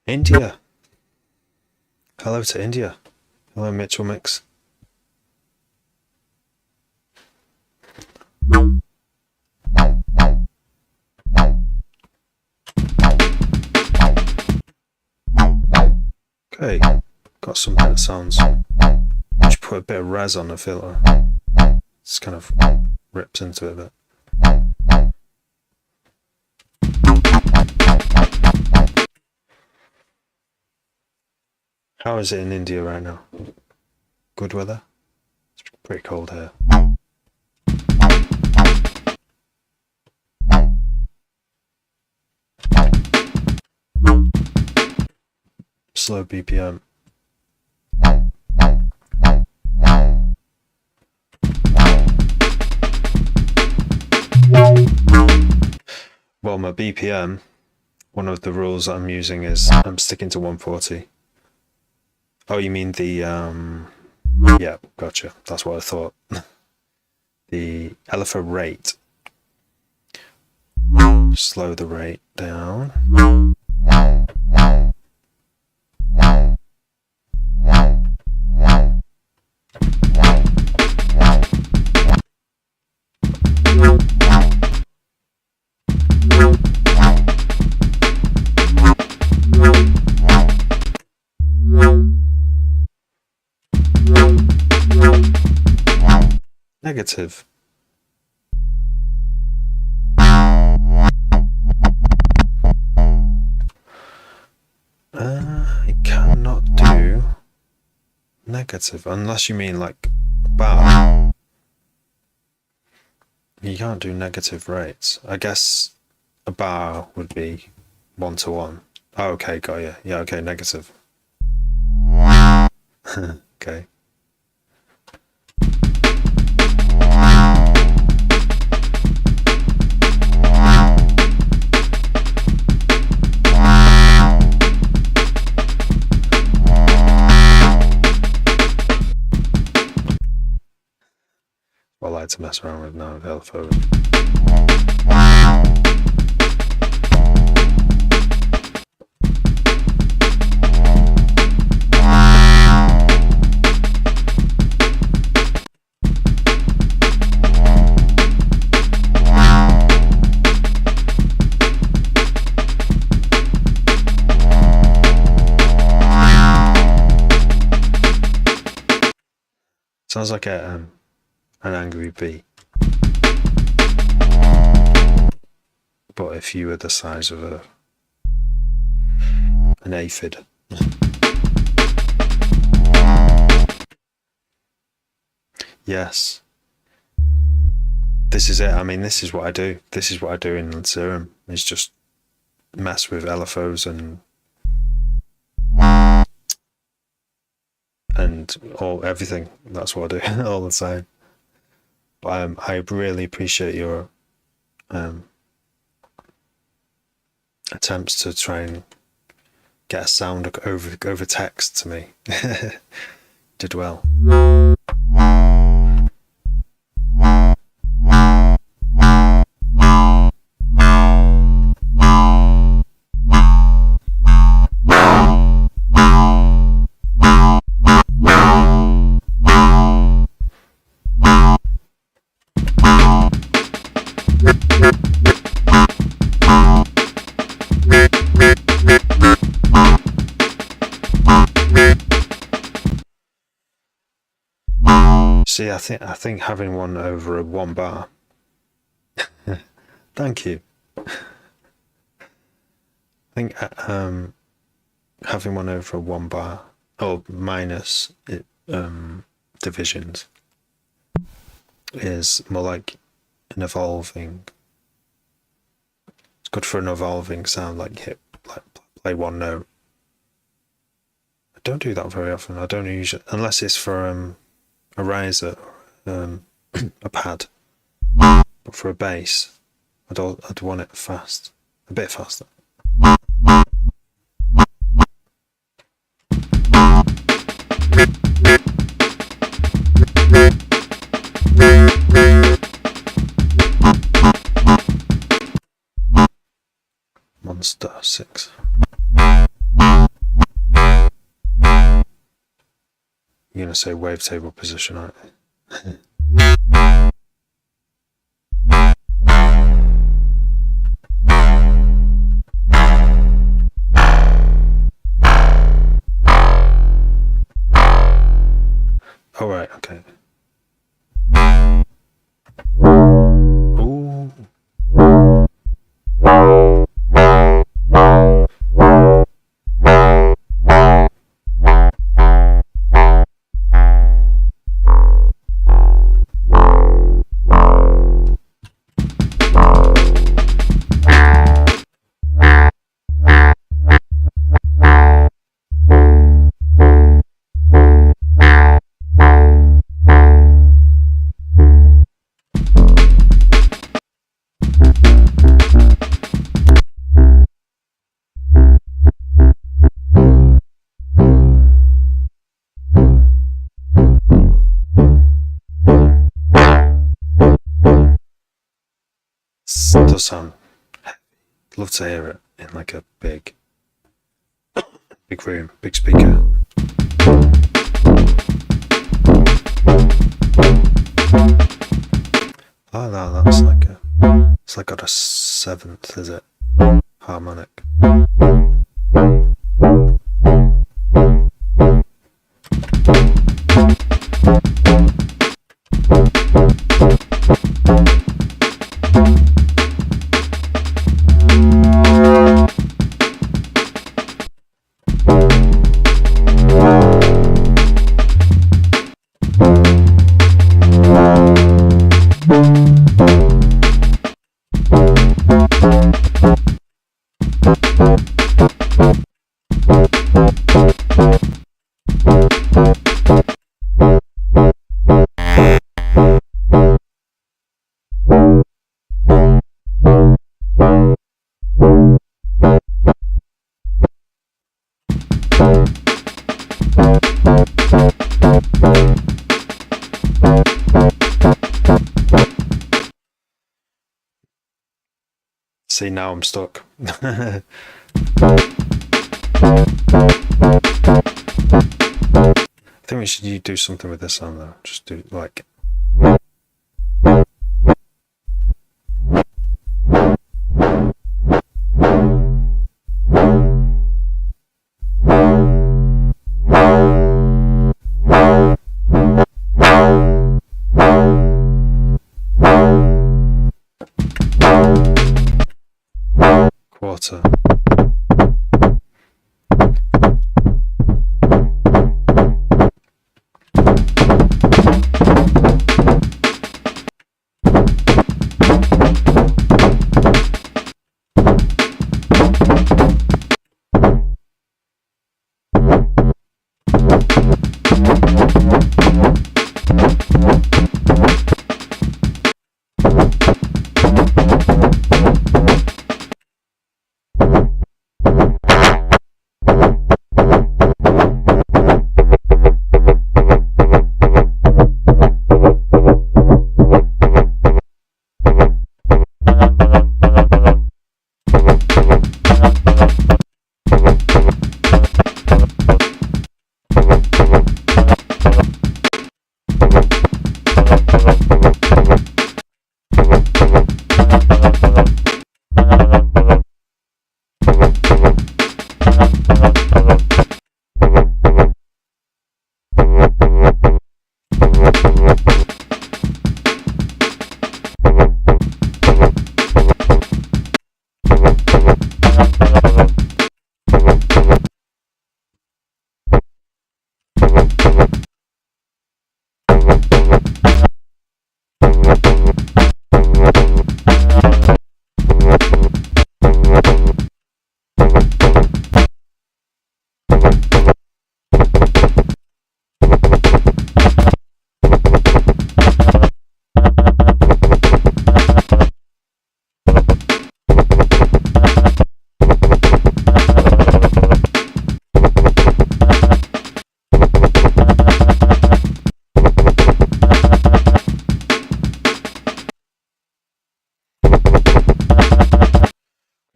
India. Hello to India. Hello, Mitchell Mix. Okay, got something that sounds. Just put a bit of res on the filter. It's kind of rips into it a bit. How is it in India right now? Good weather? It's pretty cold here. Slow BPM. Well, my BPM, one of the rules I'm using is I'm sticking to 140. Oh, you mean the, yeah, gotcha. That's what I thought. The LFO rate. Slow the rate down. Negative. I cannot do negative unless you mean like bar. You can't do negative rates. I guess a bar would be 1-to-1. Oh, okay, got you. Yeah, okay, negative. Okay. to mess around with now with LFO. Sounds like an angry bee. But if you were the size of an aphid. Yes. This is it. I mean, this is what I do. This is what I do in Serum. It's just mess with LFOs and everything. That's what I do all the time. But I really appreciate your attempts to try and get a sound over text to me. Did well. See, I think having one over a 1 bar. Thank you. I think having one over a 1 bar or minus divisions is more like an evolving. It's good for an evolving sound, like play one note. I don't do that very often. I don't usually, unless it's for a riser, a pad. But for a bass, I'd want it fast, a bit faster. Monster 6. You're going to say wavetable position, aren't you? Oh, right, okay. Ooh. It does sound heavy. Love to hear it in like a big room, big speaker. Oh no, that's like it's like got a 7th, is it? Harmonic. See, now I'm stuck. I think we should do something with this sound though. Just do like. Quarter.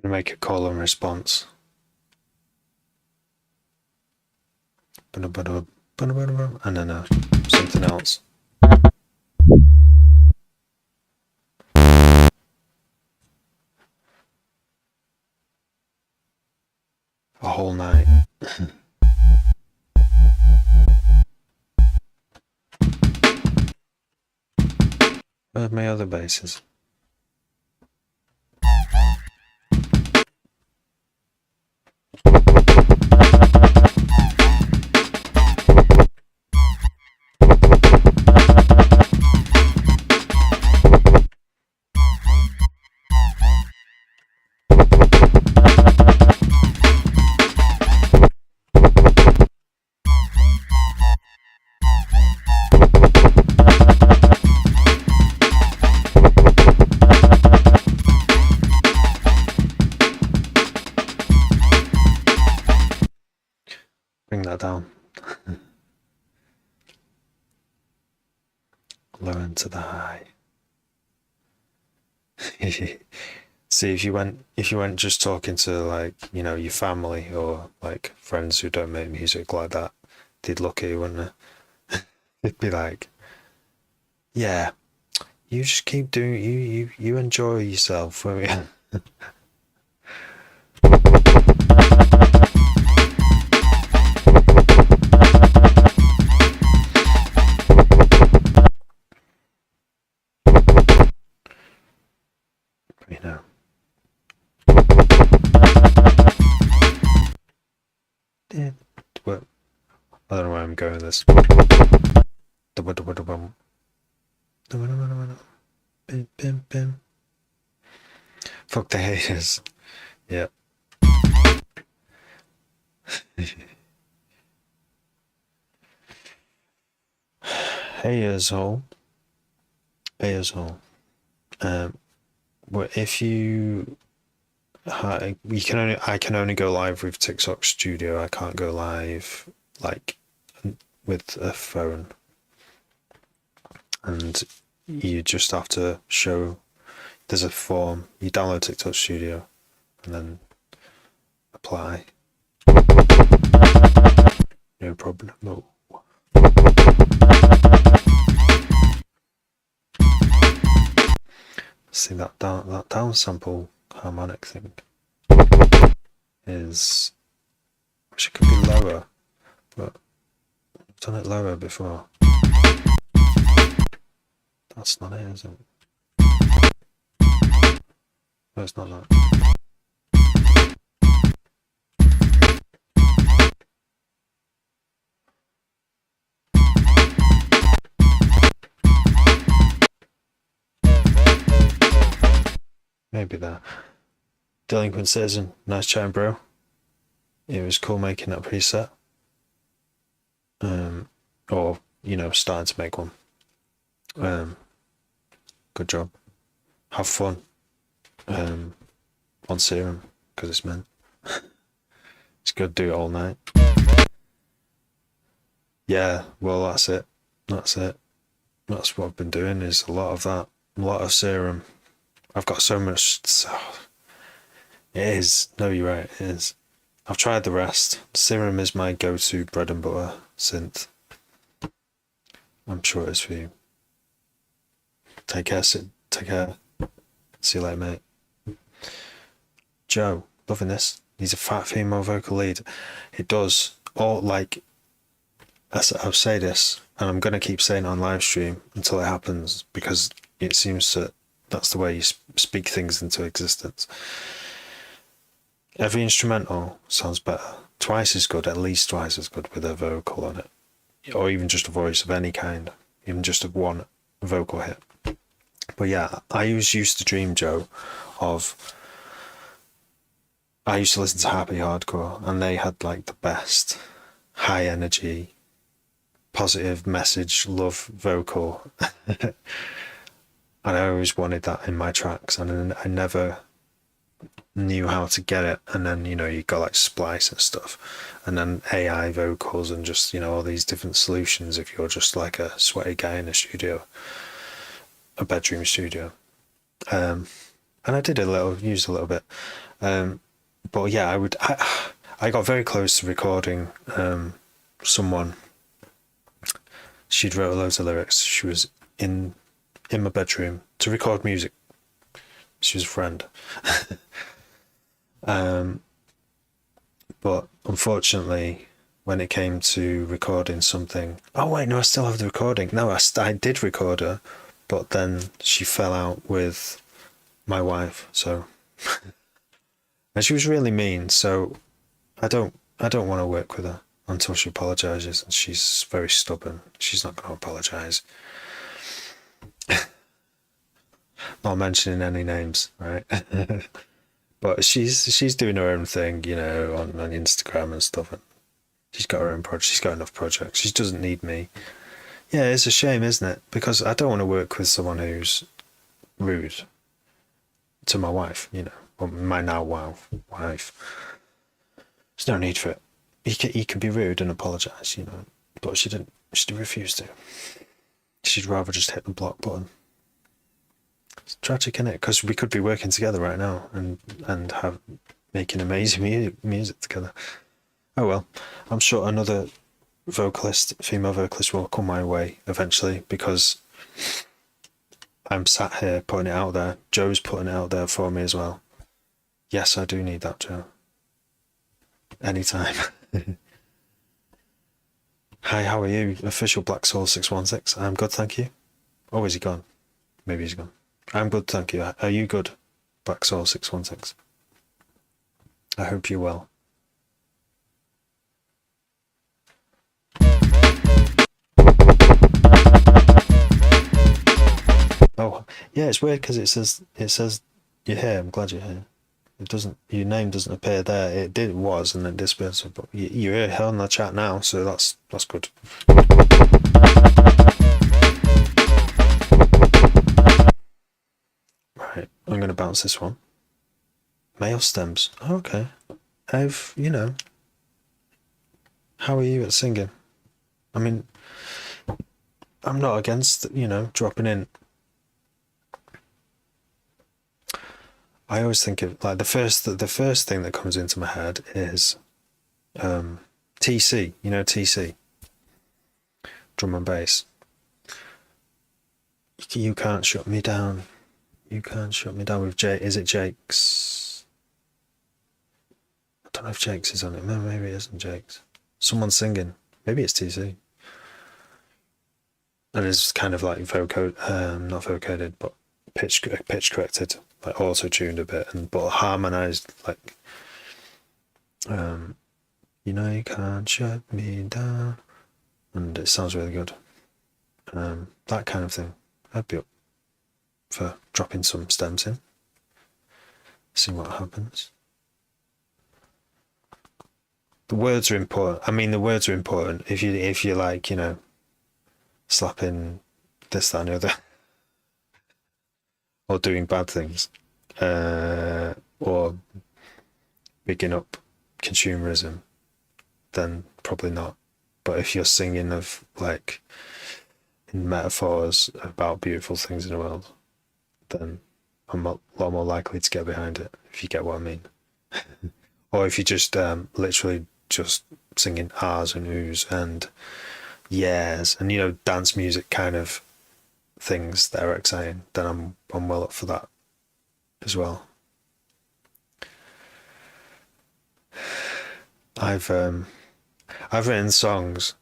Make a call and response. And then something else. A whole night. Where are my other bases? Bring that down. Low into the high. See, if you went just talking to, like, you know, your family or like friends who don't make music like that, they'd look at you, wouldn't they? They'd be like, yeah, you just keep doing, you enjoy yourself, won't you? You know. What? I don't know where I'm going with this. Fuck the haters. Yep. Hey asshole. Hey asshole. Well, if you I can only go live with TikTok Studio. I can't go live like with a phone, and you just have to show there's a form. You download TikTok Studio and then apply. No problem. No. See that down sample harmonic thing is, which it could be lower, but I've done it lower before. That's not it, is it? No, it's not that. Maybe that. Delinquent Citizen, nice chatting, bro. It was cool making that preset. Or, you know, starting to make one. Good job. Have fun. On Serum, because it's meant. It's good to do it all night. Yeah, well, that's it. That's it. That's what I've been doing, is a lot of that. A lot of Serum. I've got so much. It is. No, you're right. It is. I've tried the rest. Serum is my go-to bread and butter synth. I'm sure it is for you. Take care. Take care. See you later, mate. Joe, loving this. He's a fat female vocal lead. It does all, like, I'll say this, and I'm going to keep saying it on live stream until it happens, because it seems that that's the way you speak things into existence. Every instrumental sounds better. Twice as good, at least twice as good, with a vocal on it. Or even just a voice of any kind. Even just a one vocal hit. But yeah, I used to dream, Joe, of... I used to listen to Happy Hardcore, and they had like the best high energy, positive message, love vocal. And I always wanted that in my tracks, and I never knew how to get it. And then, you know, you got like Splice and stuff, and then AI vocals, and just, you know, all these different solutions if you're just like a sweaty guy in a studio, a bedroom studio. And I did use a little bit. But yeah, I got very close to recording someone. She'd wrote loads of lyrics. She was in my bedroom to record music. She was a friend. But unfortunately, when it came to recording something... Oh wait, no, I still have the recording. No, I did record her, but then she fell out with my wife, so... And she was really mean, so I don't want to work with her until she apologises, and she's very stubborn. She's not going to apologise. Not mentioning any names, right? But she's doing her own thing, you know, on Instagram and stuff. And she's got her own project. She's got enough projects. She doesn't need me. Yeah, it's a shame, isn't it? Because I don't want to work with someone who's rude to my wife, you know, or my now wife. There's no need for it. He can be rude and apologise, you know, but she didn't. She refused to. She'd rather just hit the block button. It's tragic, isn't it? Because we could be working together right now and making amazing music together. Oh well, I'm sure another female vocalist will come my way eventually, because I'm sat here putting it out there. Joe's putting it out there for me as well. Yes, I do need that, Joe. Anytime. Hi, how are you? Official Black Soul 616. I'm good, thank you. Oh, is he gone? Maybe he's gone. I'm good, thank you. Are you good, Black Soul 616? I hope you're well. Oh, yeah, it's weird because it says you're here. I'm glad you're here. It doesn't. Your name doesn't appear there. It was, and then disappeared. So, but you're here on the chat now, so that's good. Right, I'm going to bounce this one. Male stems. Oh, okay. You know. How are you at singing? I mean, I'm not against, you know, dropping in I always think of like the first thing that comes into my head is TC. You know TC, drum and bass. You can't shut me down. You can't shut me down with Jake. Is it Jake's? I don't know if Jake's is on it. No, maybe it isn't Jake's. Someone's singing. Maybe it's TC. And it's kind of like not vocoded, but pitch corrected, like auto tuned a bit, and but harmonized, like you know you can't shut me down, and it sounds really good. That kind of thing. I'd be up for dropping some stems in, see what happens. The words are important. I mean, the words are important. If you like, you know, slapping this, that, and the other, or doing bad things, or bigging up consumerism, then probably not. But if you're singing of like in metaphors about beautiful things in the world, then I'm a lot more likely to get behind it, if you get what I mean. Or if you just literally just singing ahs and oohs and yes, and you know, dance music kind of things that are exciting, then I'm well up for that as well. I've written songs,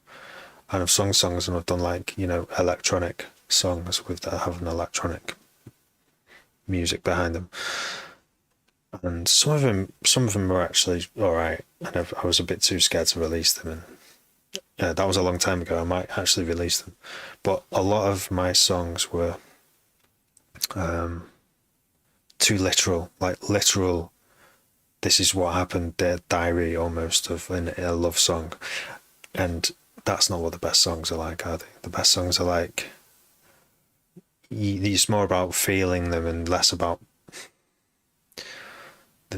and I've sung songs, and I've done like, you know, electronic songs with that have an electronic music behind them, and some of them were actually all right, and I was a bit too scared to release them, and yeah, that was a long time ago. I might actually release them, but a lot of my songs were too literal, like literal. This is what happened. Their diary almost of a love song, and that's not what the best songs are like, are they? The best songs are like it's more about feeling them and less about,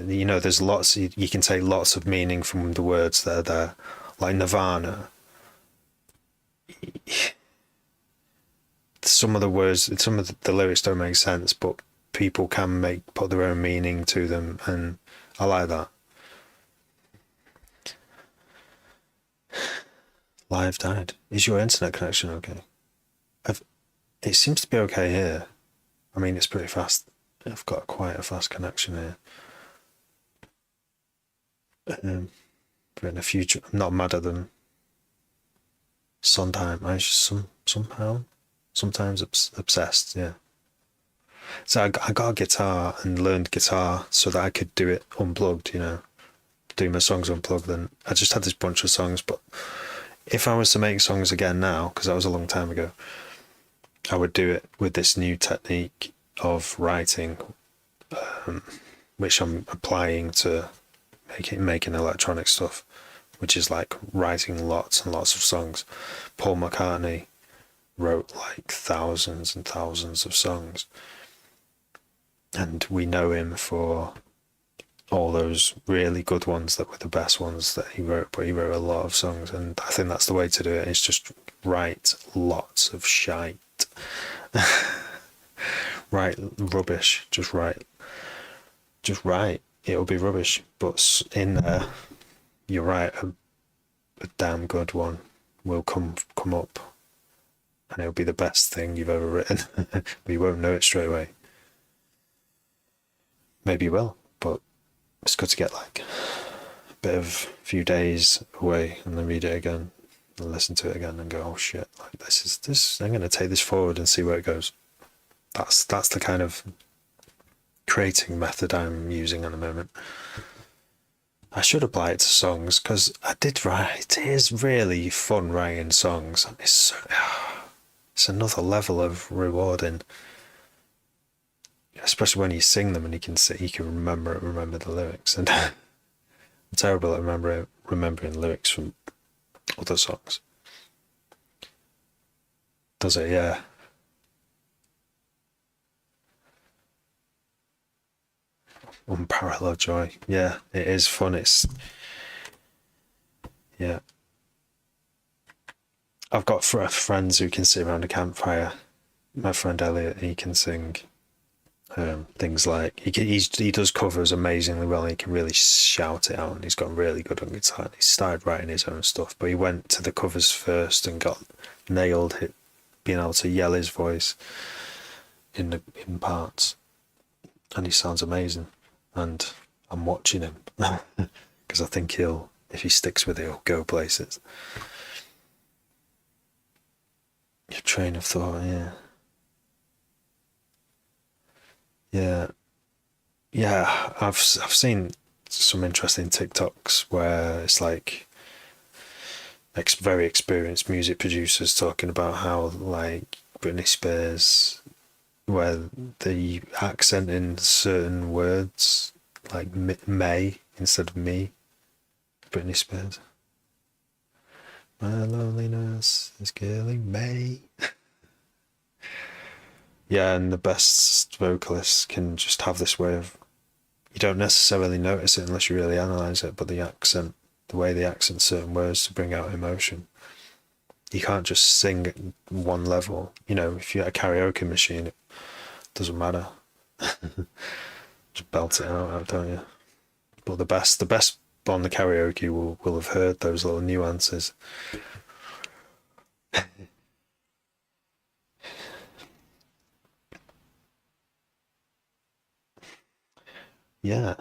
you know, there's lots, you can take lots of meaning from the words that are there, like Nirvana. Some of the words, some of the lyrics don't make sense, but people can put their own meaning to them, and I like that. Live died. Is your internet connection okay? It seems to be okay here. I mean, it's pretty fast. I've got quite a fast connection here. But in the future, I'm not mad at them. Sondheim, I just sometimes obsessed, yeah. So I got a guitar and learned guitar so that I could do it unplugged, you know, do my songs unplugged. Then I just had this bunch of songs, but if I was to make songs again now, because that was a long time ago, I would do it with this new technique of writing, which I'm applying to making electronic stuff, which is like writing lots and lots of songs. Paul McCartney wrote like thousands and thousands of songs, and we know him for all those really good ones that were the best ones that he wrote, but he wrote a lot of songs, and I think that's the way to do it. It's just write lots of shite. Write rubbish, just write, it'll be rubbish, but in there you're right, a damn good one will come up, and it'll be the best thing you've ever written. But you won't know it straight away. Maybe you will, but it's good to get like a bit of few days away and then read it again and listen to it again and go, oh shit, like this I'm going to take this forward and see where it goes. That's the kind of creating method I'm using at the moment. I should apply it to songs, because I did write. It is really fun writing songs. It's another level of rewarding, especially when you sing them and you can remember the lyrics. And I'm terrible at remembering lyrics from other songs. Does it? Yeah. Unparalleled joy. Yeah, it is fun. Yeah. I've got friends who can sit around a campfire. My friend Elliot, he can sing Things like he does covers amazingly well. He can really shout it out, and he's got really good on guitar. He started writing his own stuff, but he went to the covers first and got nailed it, being able to yell his voice in parts, and he sounds amazing. And I'm watching him because I think if he sticks with it, he'll go places. Your train of thought, yeah. Yeah, I've seen some interesting TikToks where it's like very experienced music producers talking about how like Britney Spears, where the accent in certain words, like may instead of me, Britney Spears. My loneliness is killing me. Yeah, and the best vocalists can just have this way of, you don't necessarily notice it unless you really analyze it, but the accent, the way they accent certain words to bring out emotion. You can't just sing at one level. You know, if you're at a karaoke machine, it doesn't matter. Just belt it out, don't you? But the best on the karaoke will have heard those little nuances. Yeah.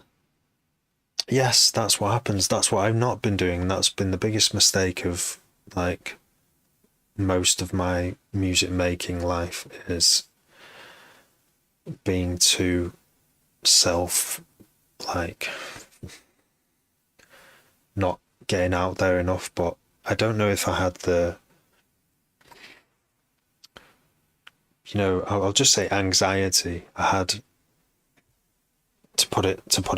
Yes, that's what happens. That's what I've not been doing. That's been the biggest mistake of like most of my music making life, is being too self, like not getting out there enough. But I don't know if I had I'll just say anxiety. I had, to put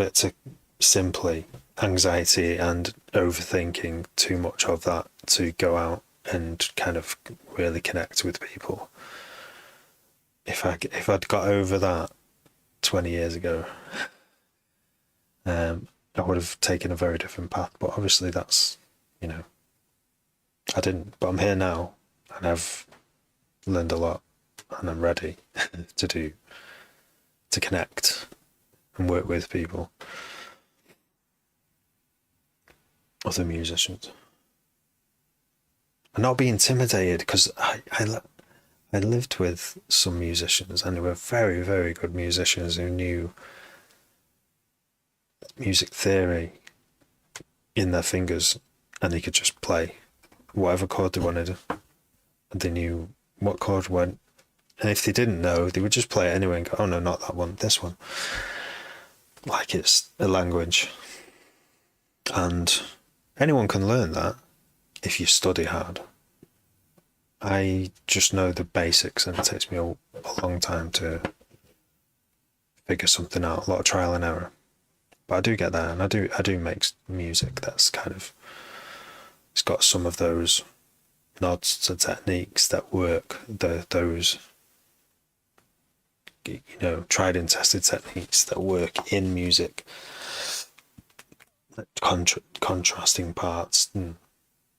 it simply, anxiety and overthinking too much of that to go out and kind of really connect with people. If I'd got over that 20 years ago, I would have taken a very different path. But obviously that's, I didn't. But I'm here now, and I've learned a lot, and I'm ready to connect and work with people, other musicians, and not be intimidated, because I lived with some musicians, and they were very, very good musicians who knew music theory in their fingers, and they could just play whatever chord they wanted, and they knew what chord went. And if they didn't know, they would just play it anyway and go, oh no, not that one, this one. Like it's a language. And anyone can learn that if you study hard. I just know the basics, and it takes me a long time to figure something out, a lot of trial and error. But I do get that, and I do make music that's kind of, it's got some of those nods to techniques that work, those tried and tested techniques that work in music, contrasting parts and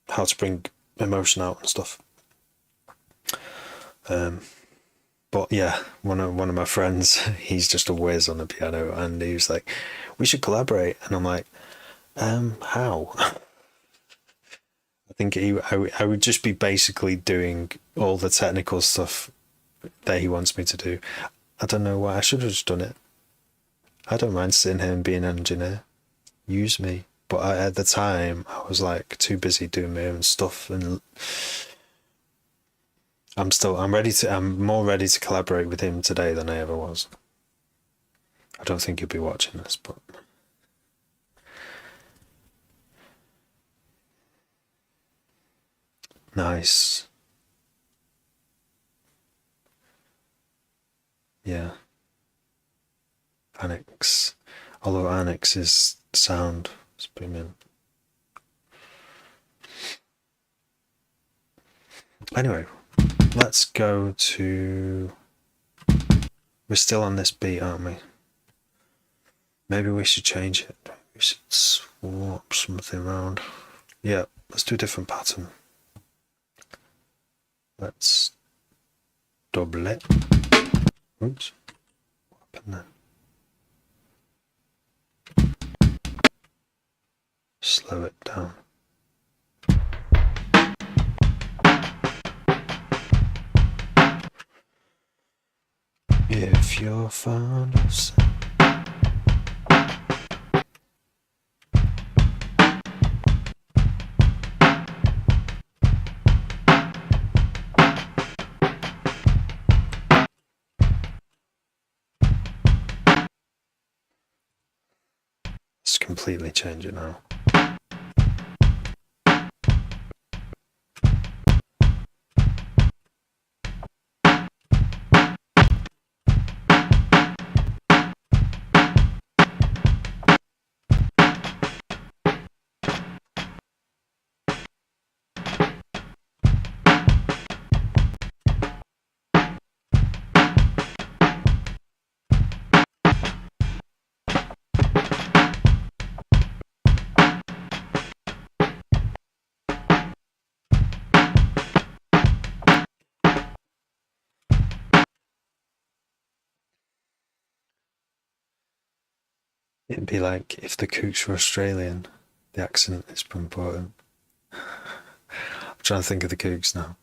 how to bring emotion out and stuff. But yeah, one of my friends, he's just a whiz on the piano, and he was like, we should collaborate. And I'm like, how? I think I would just be basically doing all the technical stuff that he wants me to do. I don't know why. I should have just done it. I don't mind sitting here and being an engineer. Use me. But at the time, I was like too busy doing my own stuff, and I'm more ready to collaborate with him today than I ever was. I don't think he'll be watching this, but nice. Yeah. Annex. Although Annex's sound is brilliant. Anyway, let's go to... We're still on this beat, aren't we? Maybe we should change it. We should swap something around. Yeah, let's do a different pattern. Let's double it. Oops. and then slow it down. If you're fond of sun. Let's completely change it now. It'd be like if the Kooks were Australian, the accent is important. I'm trying to think of the Kooks now.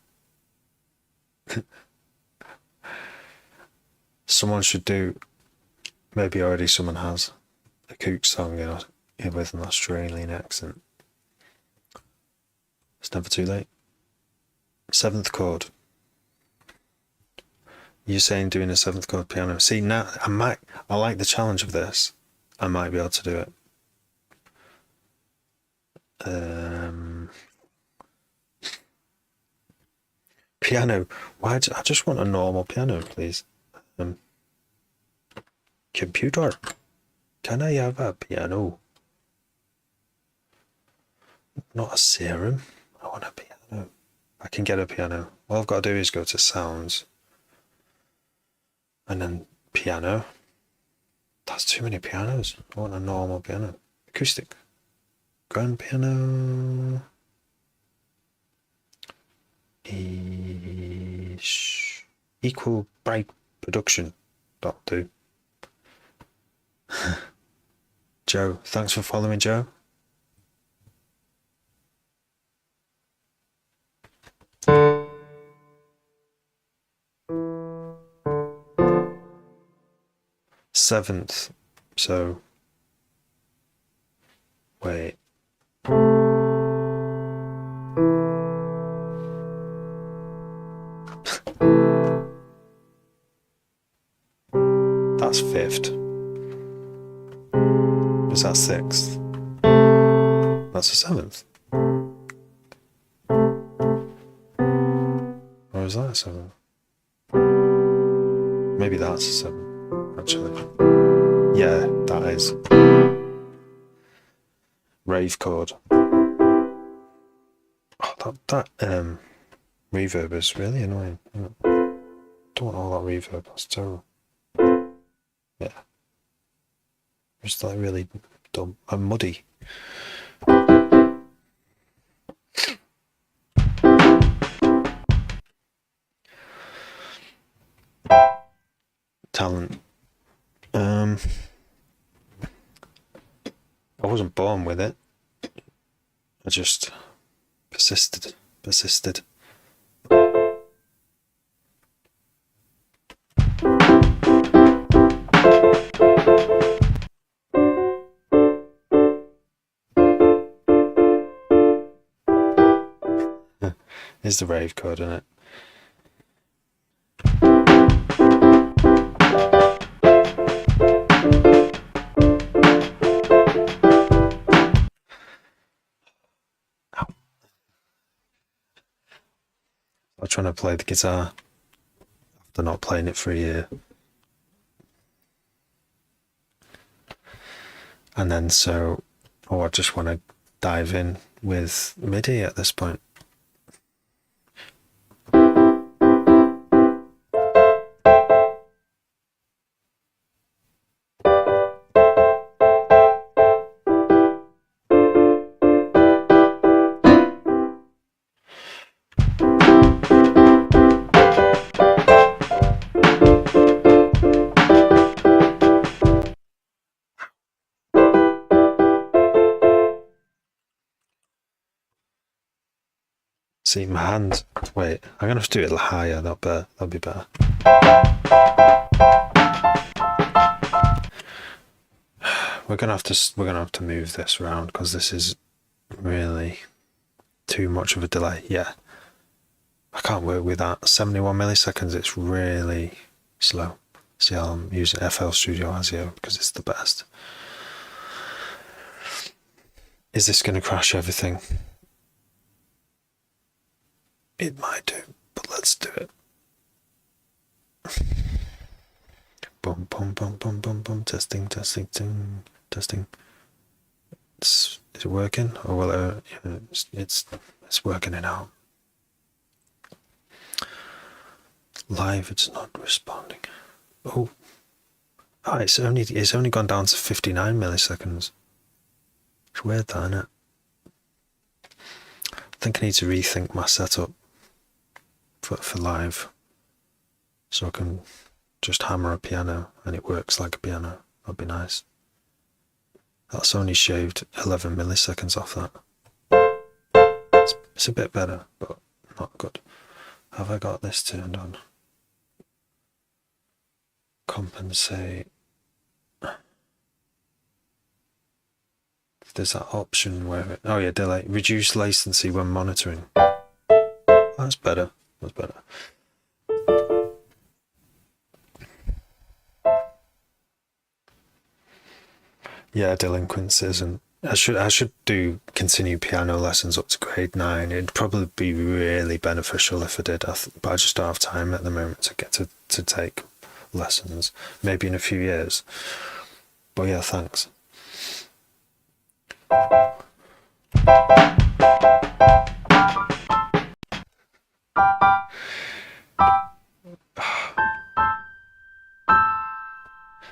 Someone should do, maybe already someone has, a Kook song with an Australian accent. It's never too late. 7th chord. You're saying doing a 7th chord piano. See, now I like the challenge of this. I might be able to do it. Piano. I just want a normal piano, please. Computer. Can I have a piano? Not a serum. I want a piano. I can get a piano. All I've got to do is go to sounds. And then piano. That's too many pianos. I want a normal piano. Acoustic. Grand piano. Equal bright production. That'll do. Joe, thanks for following, Joe. Seventh, so wait. That's 5th. Is that 6th? That's a 7th. Or is that a 7th? Maybe that's a 7th. Actually, yeah, that is rave chord. Oh, that reverb is really annoying. Don't want all that reverb. That's terrible. Yeah, it's like really dumb and muddy. Talent. I wasn't born with it. I just persisted. Here's the rave chord in it. I'm trying to play the guitar after not playing it for a year. And then I just want to dive in with MIDI at this point. See my hand. Wait, I'm gonna have to do it higher. That'll be better. We're gonna have to move this around because this is really too much of a delay. Yeah, I can't work with that. 71 milliseconds. It's really slow. See how I'm using FL Studio Audio because it's the best. Is this going to crash everything? It might do, but let's do it. Boom, boom, boom, boom, boom, boom. Testing, testing, testing. Is it working? Or will it's working it out. Live, it's not responding. Oh, it's only gone down to 59 milliseconds. It's weird, that, isn't it? I think I need to rethink my setup for live, so I can just hammer a piano and it works like a piano. That'd be nice. That's only shaved 11 milliseconds off that. It's a bit better, but not good. Have I got this turned on? Compensate. There's that option where oh yeah, delay, reduce latency when monitoring. That's better. That's better. Yeah, delinquencies, and I should do continue piano lessons up to grade 9. It'd probably be really beneficial if I did, but I just don't have time at the moment to get to take lessons. Maybe in a few years. But yeah, thanks.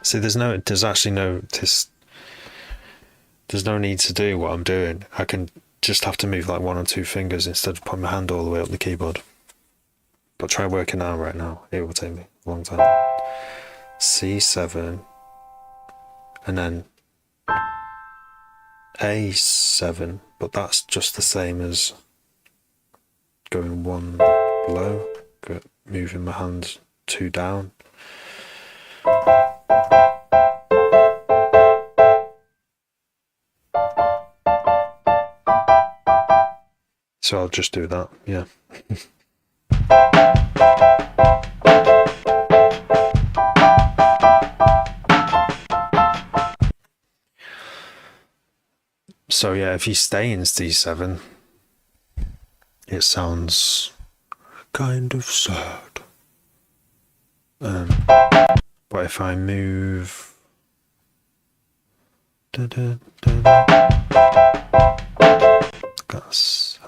See, there's no need to do what I'm doing. I can just have to move like 1 or 2 fingers instead of putting my hand all the way up the keyboard. But try working out right now. It will take me a long time. C7 and then A7, but that's just the same as going 1 below, moving my hand 2 down. So I'll just do that, yeah. So yeah, if you stay in C7, it sounds kind of sad. But if I move, that's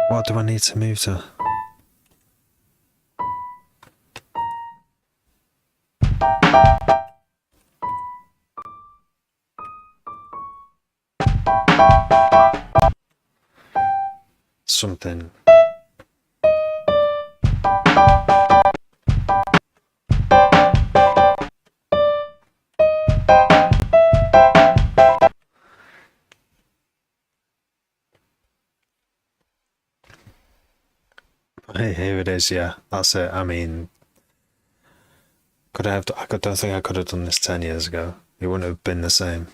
what do I need to move to? Something. Hey, here it is. Yeah, that's it. I mean, I don't think I could have done this 10 years ago. It wouldn't have been the same.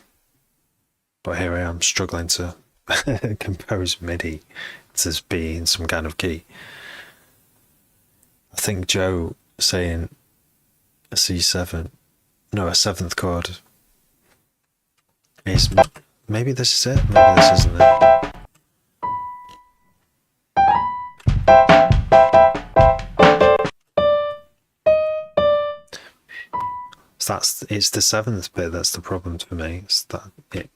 But here I am struggling to compose MIDI to be in some kind of key. I think Joe saying a C7, no, a 7th chord is maybe this is it, maybe this isn't it. It's the 7th bit that's the problem for me. It's that it.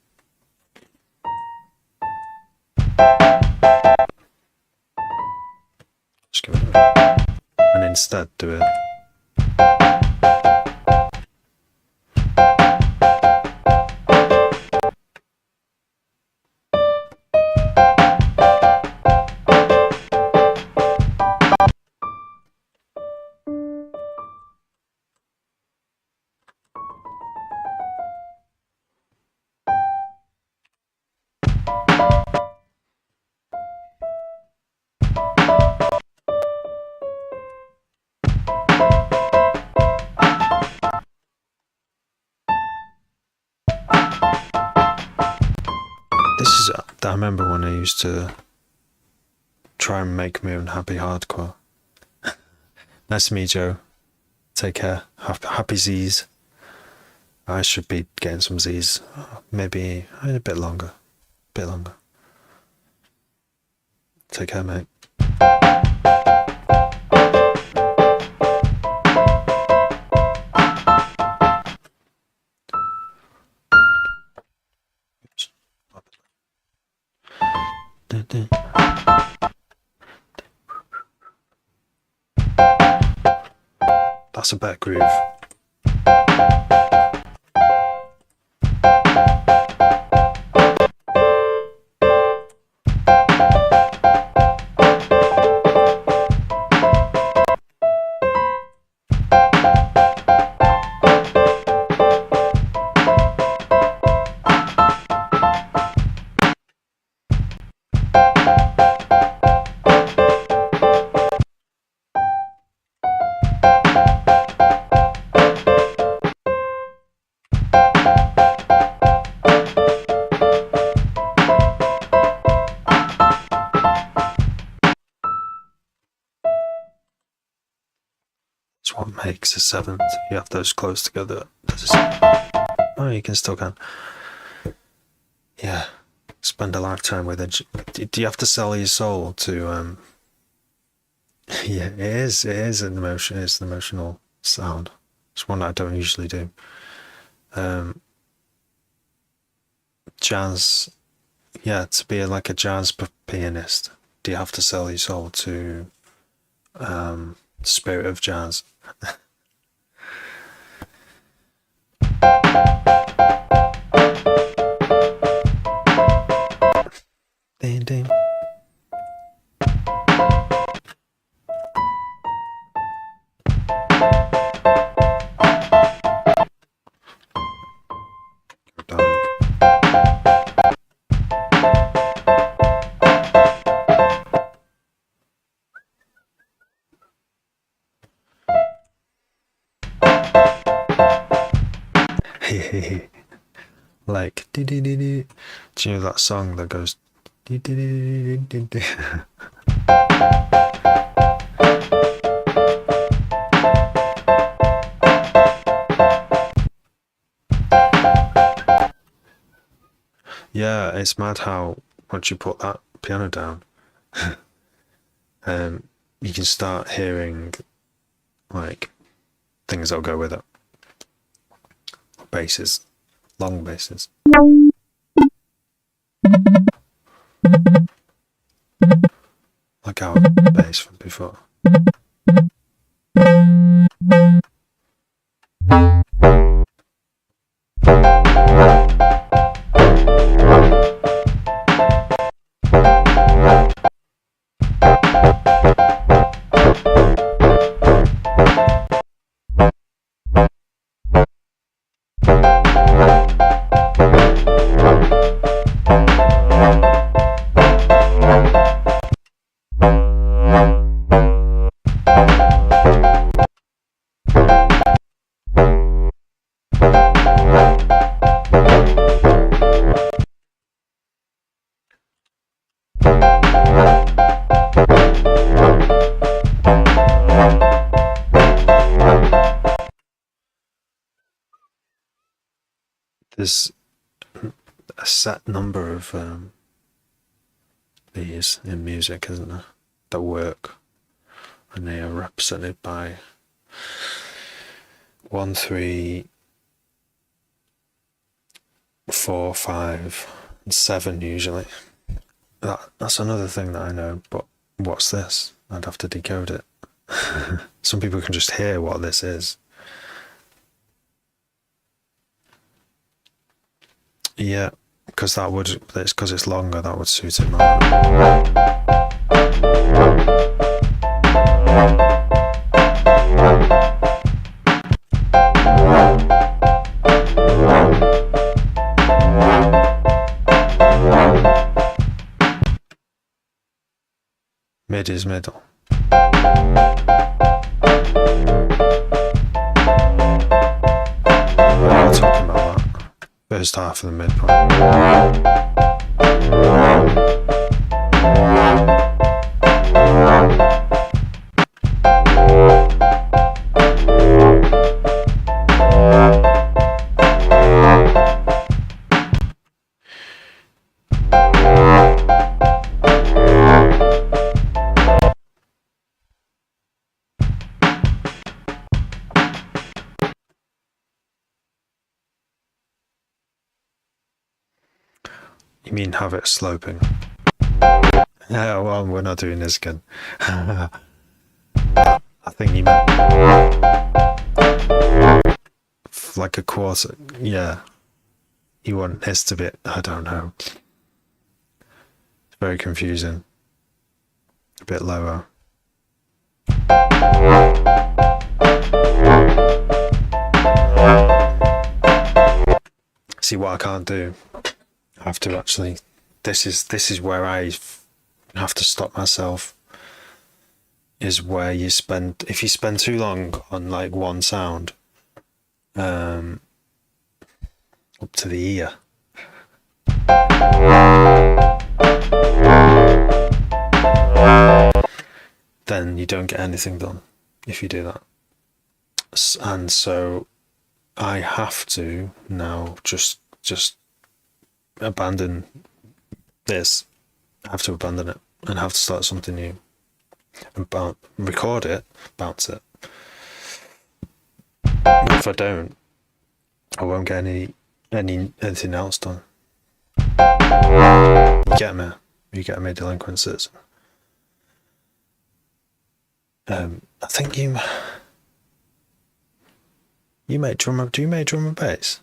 Just give it a and instead do it. This is. I remember when I used to try and make my own happy hardcore. Nice to meet you, Joe. Take care. Happy Z's. I should be getting some Z's. Maybe a bit longer. Take care, mate. That's a better groove. That's what makes a seventh. You have those close together. Oh, you can still can. Yeah. Spend a lifetime with it. Do you have to sell your soul to yeah, it is an emotion. It's an emotional sound. It's one I don't usually do. Jazz, yeah, to be like a jazz pianist, do you have to sell your soul to spirit of jazz? Ding ding. Like, do you know that song that goes? Yeah, it's mad how once you put that piano down, you can start hearing like things that'll go with it. Basses, long basses. Like our bass from before. There's a set number of these in music, isn't there, that work, and they are represented by 1, 3, 4, 5, and 7 usually. That's another thing that I know, but what's this? I'd have to decode it. Some people can just hear what this is. Yeah, because it's because it's longer, that would suit it more. Mid is middle. We're not talking about that. First half of the midpoint. You mean have it sloping? Yeah, well, we're not doing this again. I think you meant like a quarter. Yeah. You want this to be, I don't know. It's very confusing. A bit lower. See what I can't do. I have to actually. This is where I have to stop myself. Is where you spend, if you spend too long on like one sound, up to the ear. Then you don't get anything done if you do that. And so I have to now just abandon this. I have to abandon it and have to start something new. And record it, bounce it. But if I don't, I won't get anything else done. You get me, delinquent citizen. I think you make drum. Do you make drum and bass?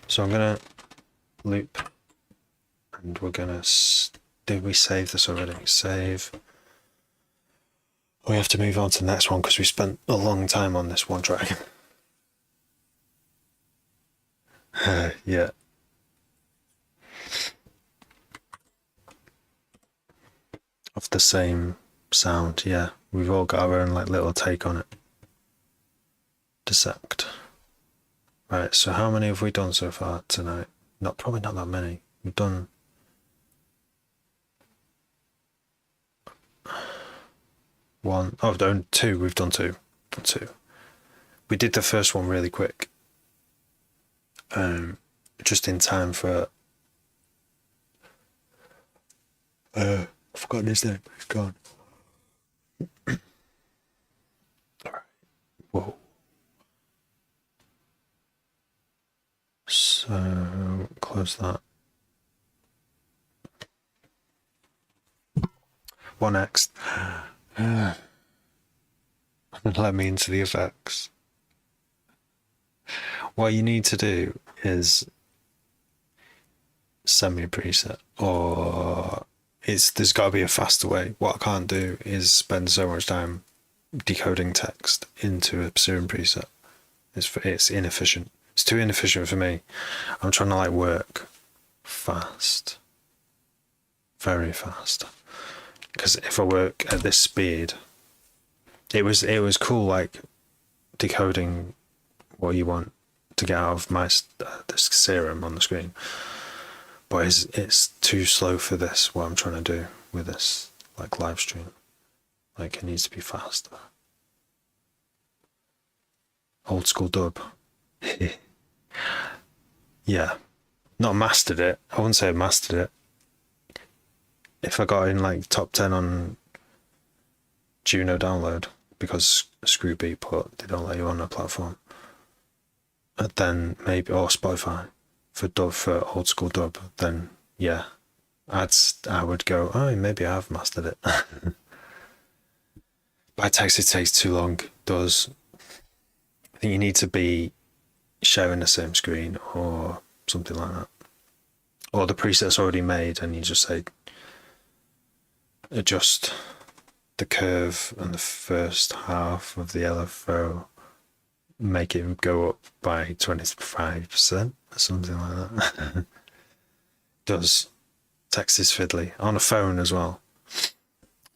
So I'm gonna loop, and we're gonna. Did we save this already? Save. We have to move on to the next one because we spent a long time on this one track. Yeah. Of the same sound, yeah. We've all got our own like little take on it. Dissect. Right, so how many have we done so far tonight? Probably not that many. We've done one. Oh, done two. We've done two. We did the first one really quick. Just in time for. I've forgotten his name. He's gone. All right. Whoa. So close that. 1x. Let me into the effects. What you need to do is send me a preset, or there's got to be a faster way. What I can't do is spend so much time decoding text into a Serum preset. It's inefficient. It's too inefficient for me. I'm trying to like work fast, very fast. Because if I work at this speed, it was cool like decoding what you want to get out of this Serum on the screen. But it's too slow for this, what I'm trying to do with this like live stream. Like it needs to be faster. Old school dub. Yeah. Not mastered it. I wouldn't say I mastered it. If I got in like top 10 on Juno download, because Screwbeat they don't let you on a platform, then maybe, or Spotify for old school dub, then yeah, I would go, oh, maybe I have mastered it. By text, it takes too long. Does. I think you need to be sharing the same screen or something like that, or the preset's already made and you just say adjust the curve and the first half of the LFO, make it go up by 25% or something like that. Does. Text is fiddly on a phone as well.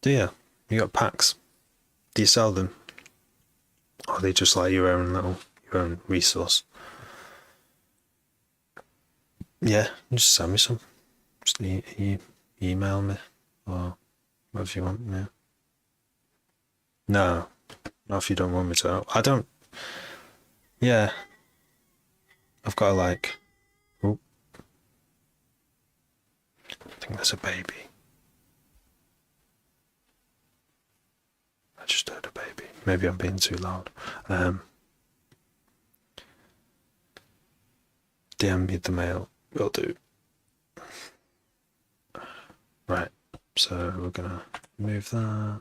Do you got packs? Do you sell them, or are they just like your own resource? Yeah, just send me some. Just email me or whatever you want. Yeah. No, not if you don't want me to. I don't. Yeah. I've got to like. Oh. I think there's a baby. I just heard a baby. Maybe I'm being too loud. DM me the mail. Will do. Right, so we're gonna move that.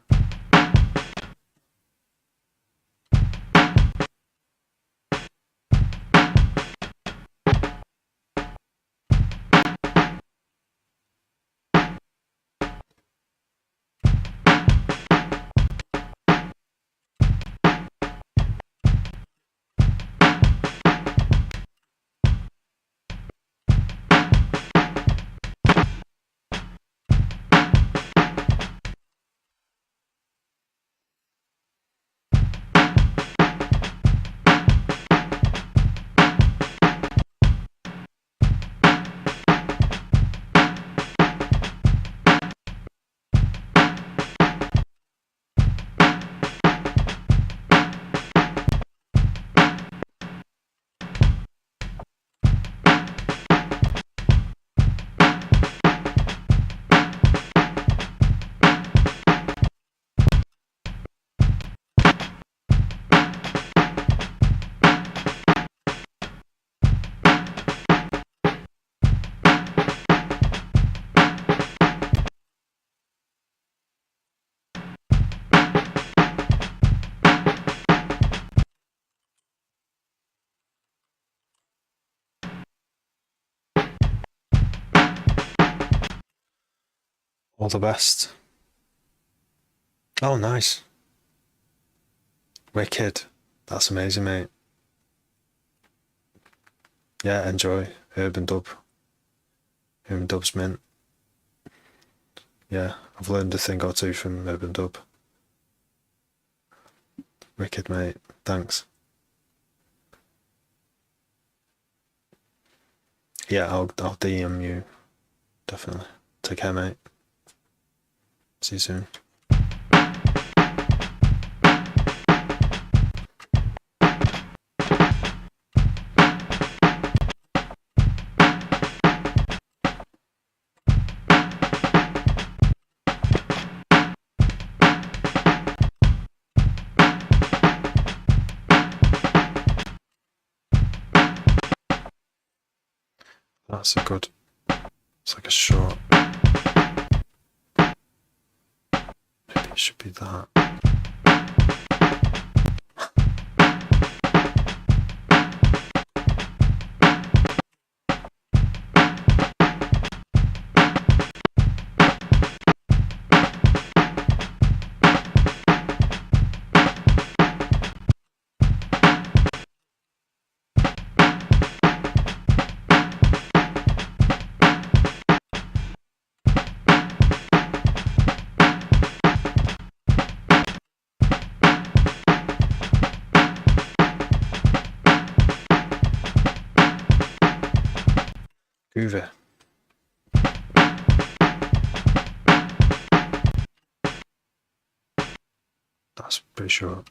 All the best. Oh, nice. Wicked. That's amazing, mate. Yeah, enjoy. Urban Dub's mint. Yeah, I've learned a thing or two from Urban Dub. Wicked, mate. Thanks. Yeah, I'll DM you. Definitely. Take care, mate. See you soon. That's a good. It's like a short. Maybe it should be that. Groovy. That's pretty short.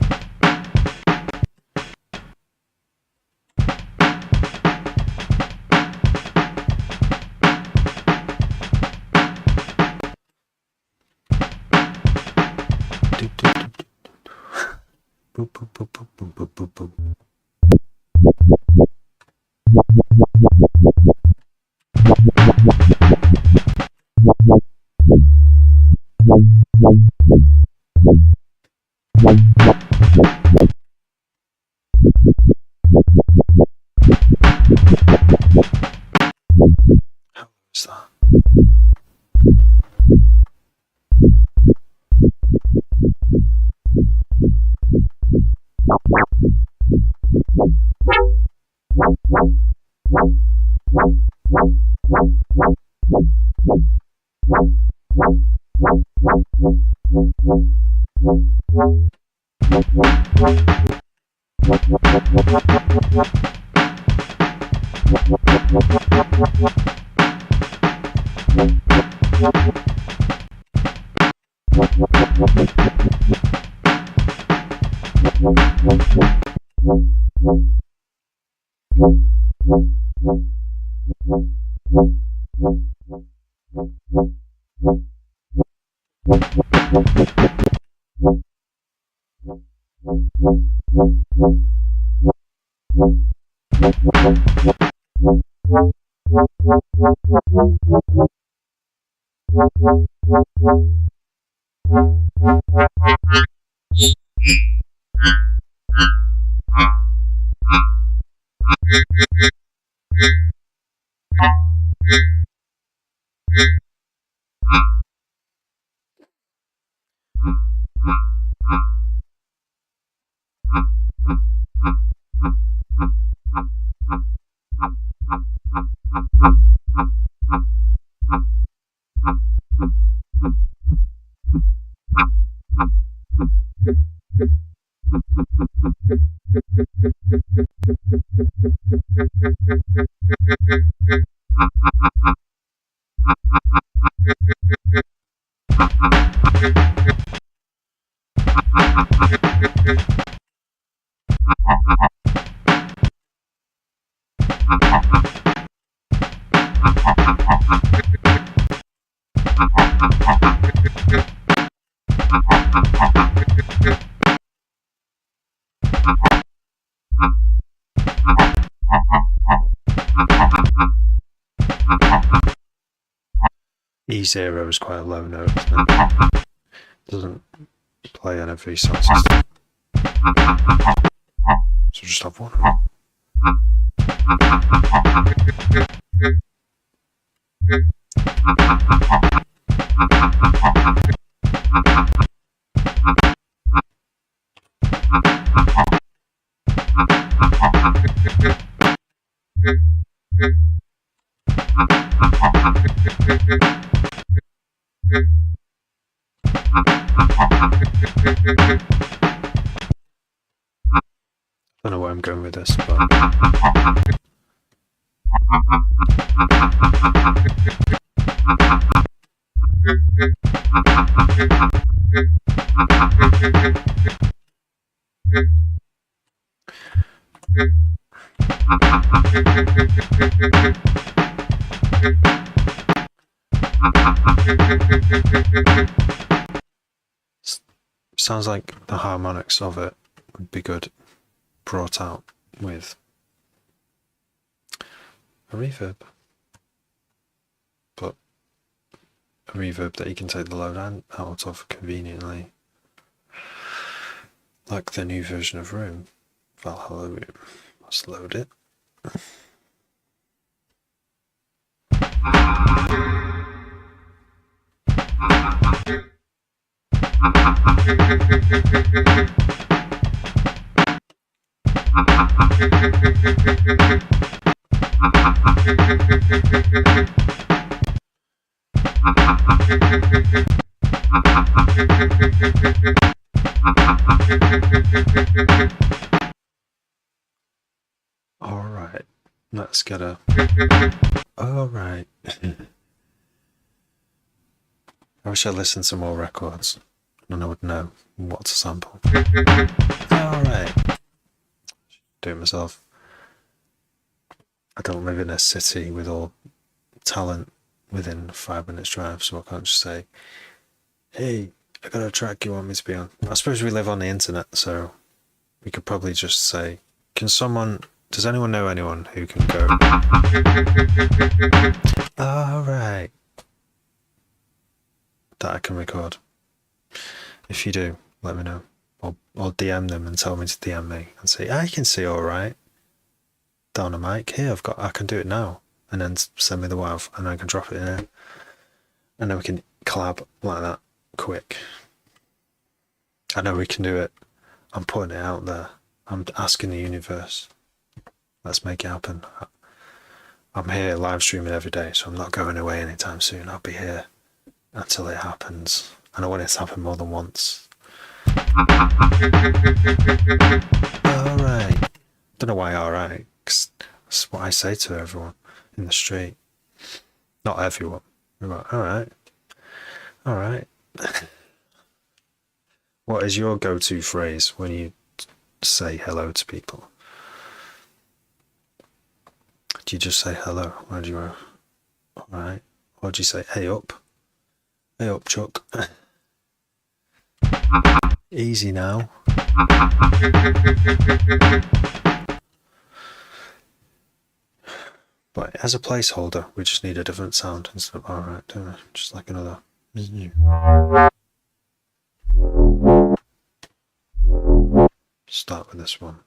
Boop, boop, boop, boop, boop, boop, boop, boop. How is that? E0 is quite a low note, isn't it? Doesn't play on every sound system. So just have one. I don't know where I'm going with this, but sounds like the harmonics of it would be good brought out with a reverb, but a reverb that you can take the load out of conveniently, like the new version of Room, Valhalla Room. Let's load it. All right, let's get a. All right. I wish I listened to more records, and I would know what to sample. All right. Do it myself. I don't live in a city with all talent within 5 minutes drive, so I can't just say, hey, I got a track you want me to be on. I suppose we live on the internet, so we could probably just say, does anyone know anyone who can go? Alright. That I can record. If you do, let me know. Or DM them and tell me to DM me and say, I can see alright. Down a mic. Here, I can do it now. And then send me the WAV and I can drop it in there. And then we can collab like that quick. I know we can do it. I'm putting it out there. I'm asking the universe. Let's make it happen. I'm here live streaming every day, so I'm not going away anytime soon. I'll be here until it happens. And I want it to happen more than once. Alright. Don't know why alright, because that's what I say to everyone in the street. Not everyone. They're like, alright. Alright. What is your go-to phrase when you say hello to people? Do you just say hello? Or do you go, alright? Or do you say, hey up? Hey up, Chuck. Easy now. But as a placeholder, we just need a different sound instead of alright, don't we? Just like another. Start with this one.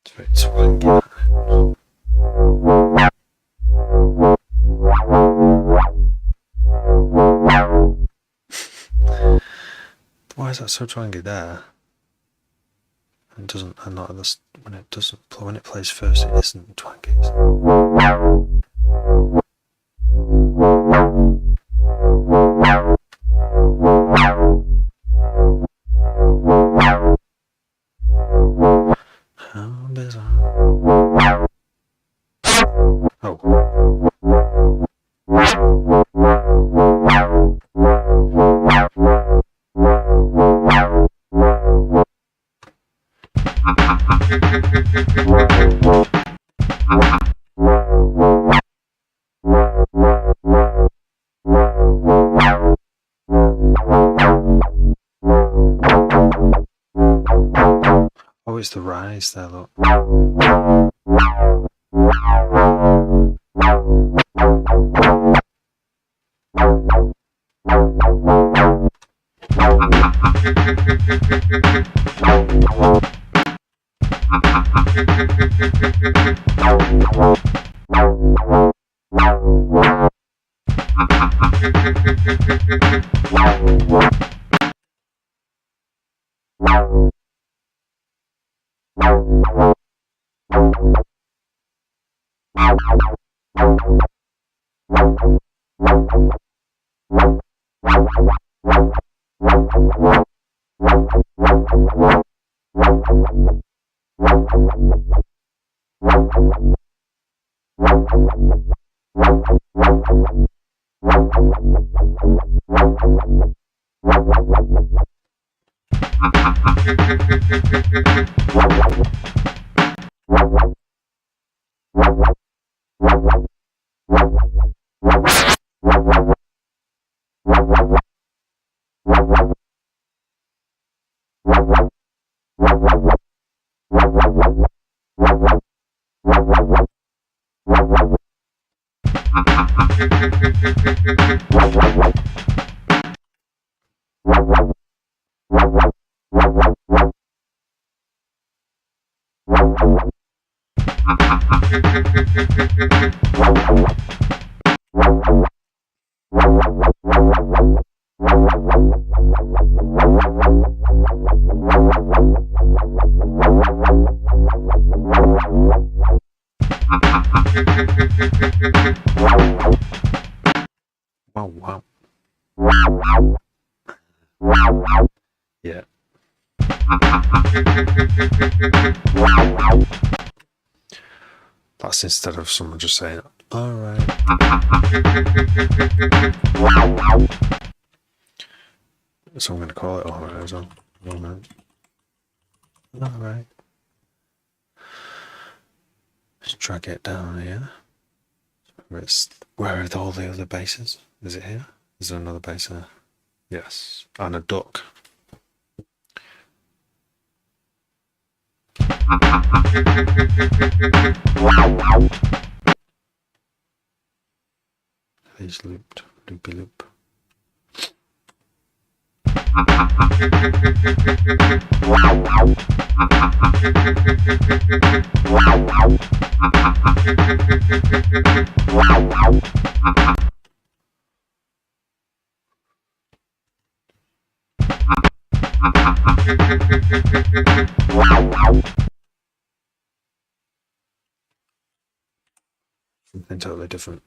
It's very twangy. Why is that so twangy there? It doesn't, and not this, when it doesn't, when it plays first, it isn't twanky. How bizarre. Oh. Oh, it's the rise there, look. Wow, wow. Yeah. That's instead of someone just saying, alright. So I'm going to call it alright as well. Alright. Let's drag it down here. Where are all the other bases? Is it here? Is there another base there? Yes. And a duck. He's looped. Loopy loop. Something totally different.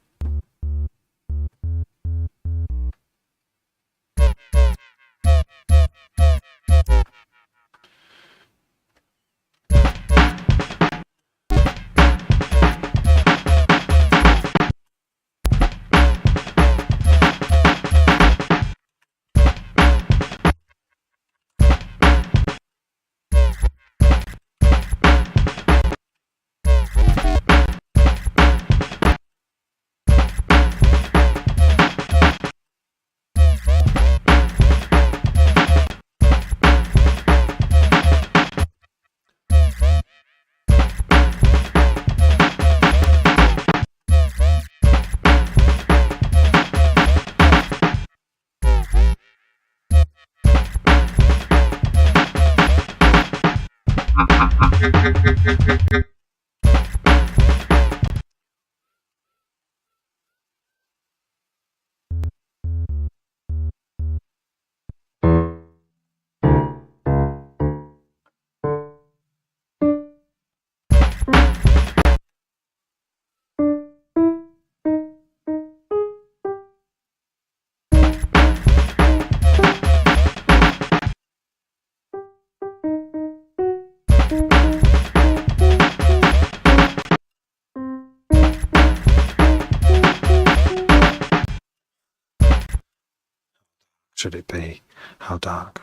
Should it be? How dark?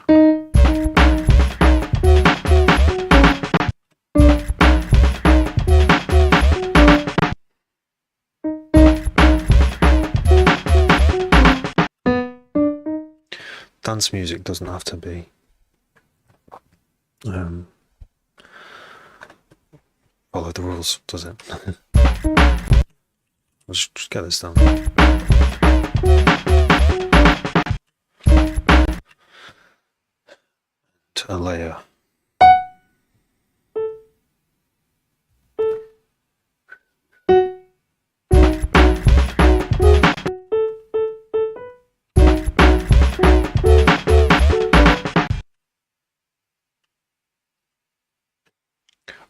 Dance music doesn't have to be follow the rules, does it? Let's just get this done. To a layer.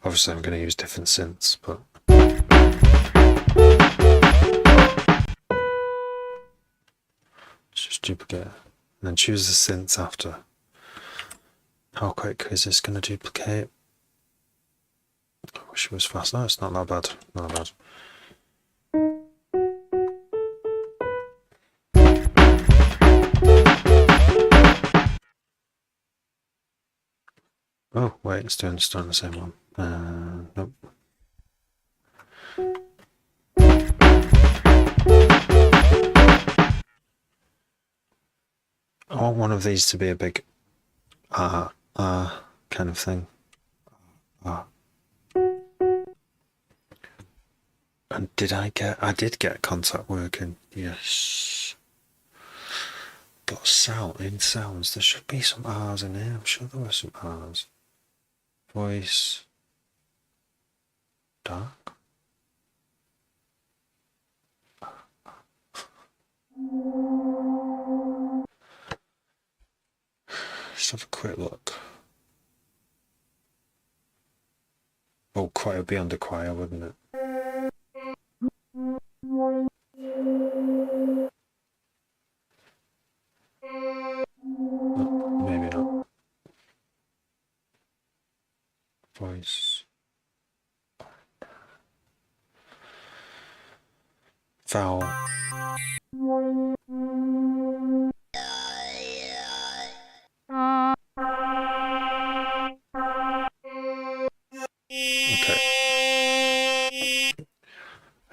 Obviously I'm going to use different synths, but let's just duplicate it. And then choose the synths after. How quick is this going to duplicate? I wish it was fast. No, it's not that bad. Not that bad. Oh, wait, it's doing the same one. Nope. I want one of these to be a big kind of thing. And I did get contact working, yes. But in sounds, there should be some R's in here. I'm sure there were some R's. Voice. Dark. Let's have a quick look. Oh, choir would be under choir, wouldn't it? No, maybe not. Voice. Vowel.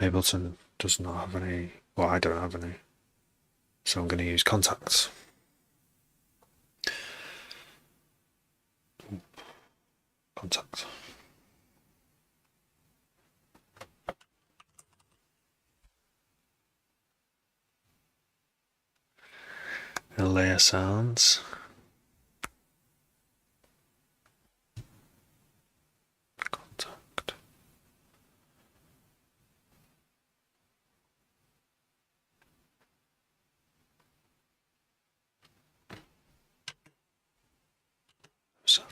Ableton does not have any, well, I don't have any, so I'm going to use contacts. Contacts. And layer sounds. Contact. So.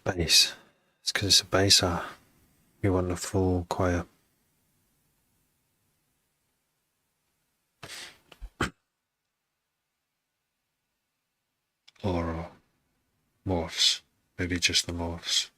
Bass. It's because it's a bass R. You want a full choir. Or morphs. Maybe just the morphs.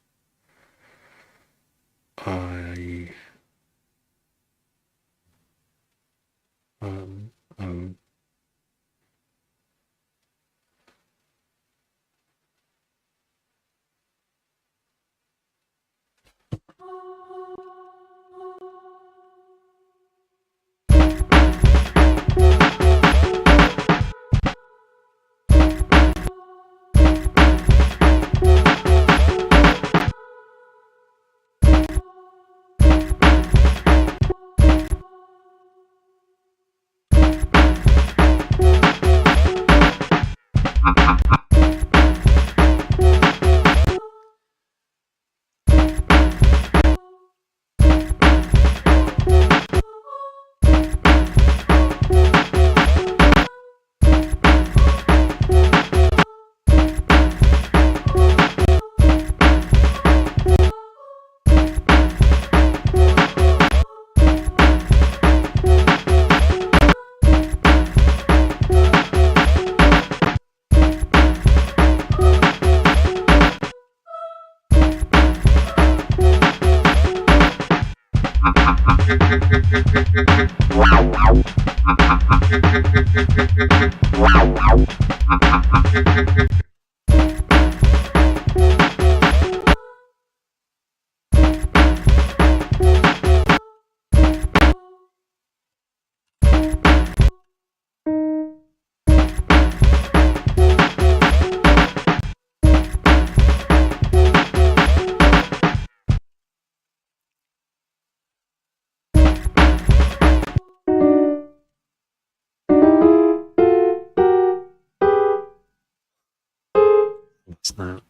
It's now.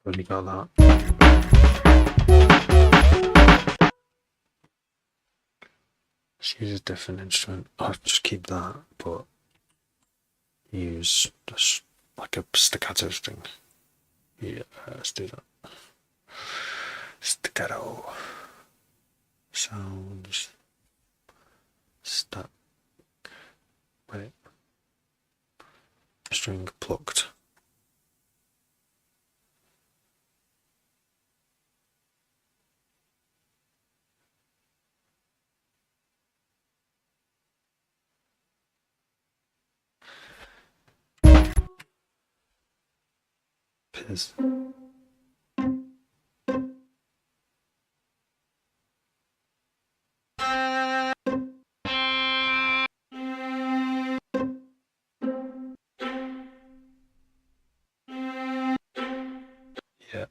Already got that. Let's use a different instrument. I'll just keep that, but use this, like a staccato string. Yeah, let's do that. Staccato sounds stack. Wait, string plucked. Piz. Yeah.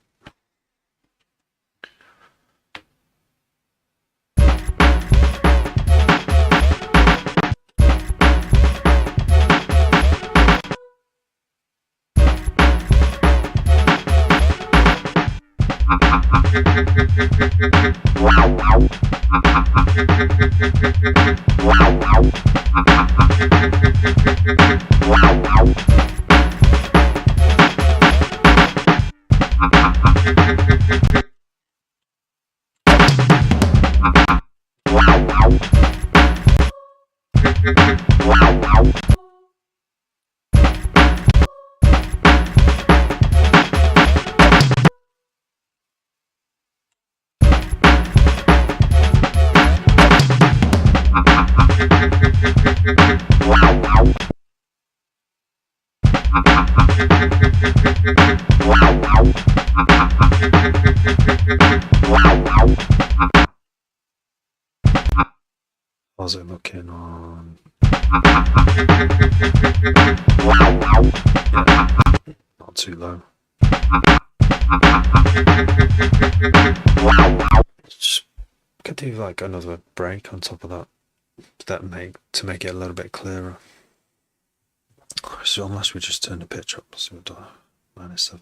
How's it looking on? Yeah, not too low. Just could do like another break on top of that. To make it a little bit clearer. So unless we just turn the pitch up, so we'll do -7.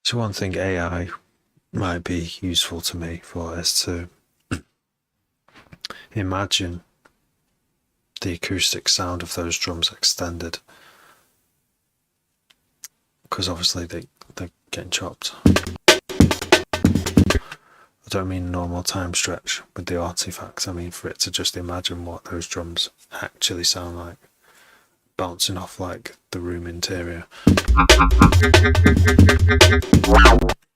So one thing AI might be useful to me for is to imagine the acoustic sound of those drums extended, because obviously they're getting chopped. I don't mean normal time stretch with the artifacts, I mean for it to just imagine what those drums actually sound like, bouncing off like the room interior.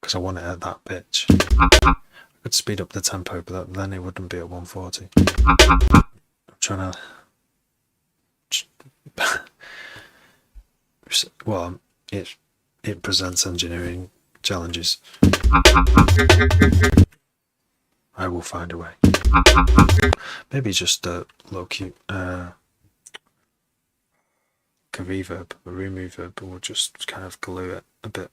Because I want it at that pitch. I could speed up the tempo, but then it wouldn't be at 140. I'm trying to... well, it presents engineering challenges. I will find a way. Maybe just a low key, a reverb, a room reverb, or just kind of glue it a bit.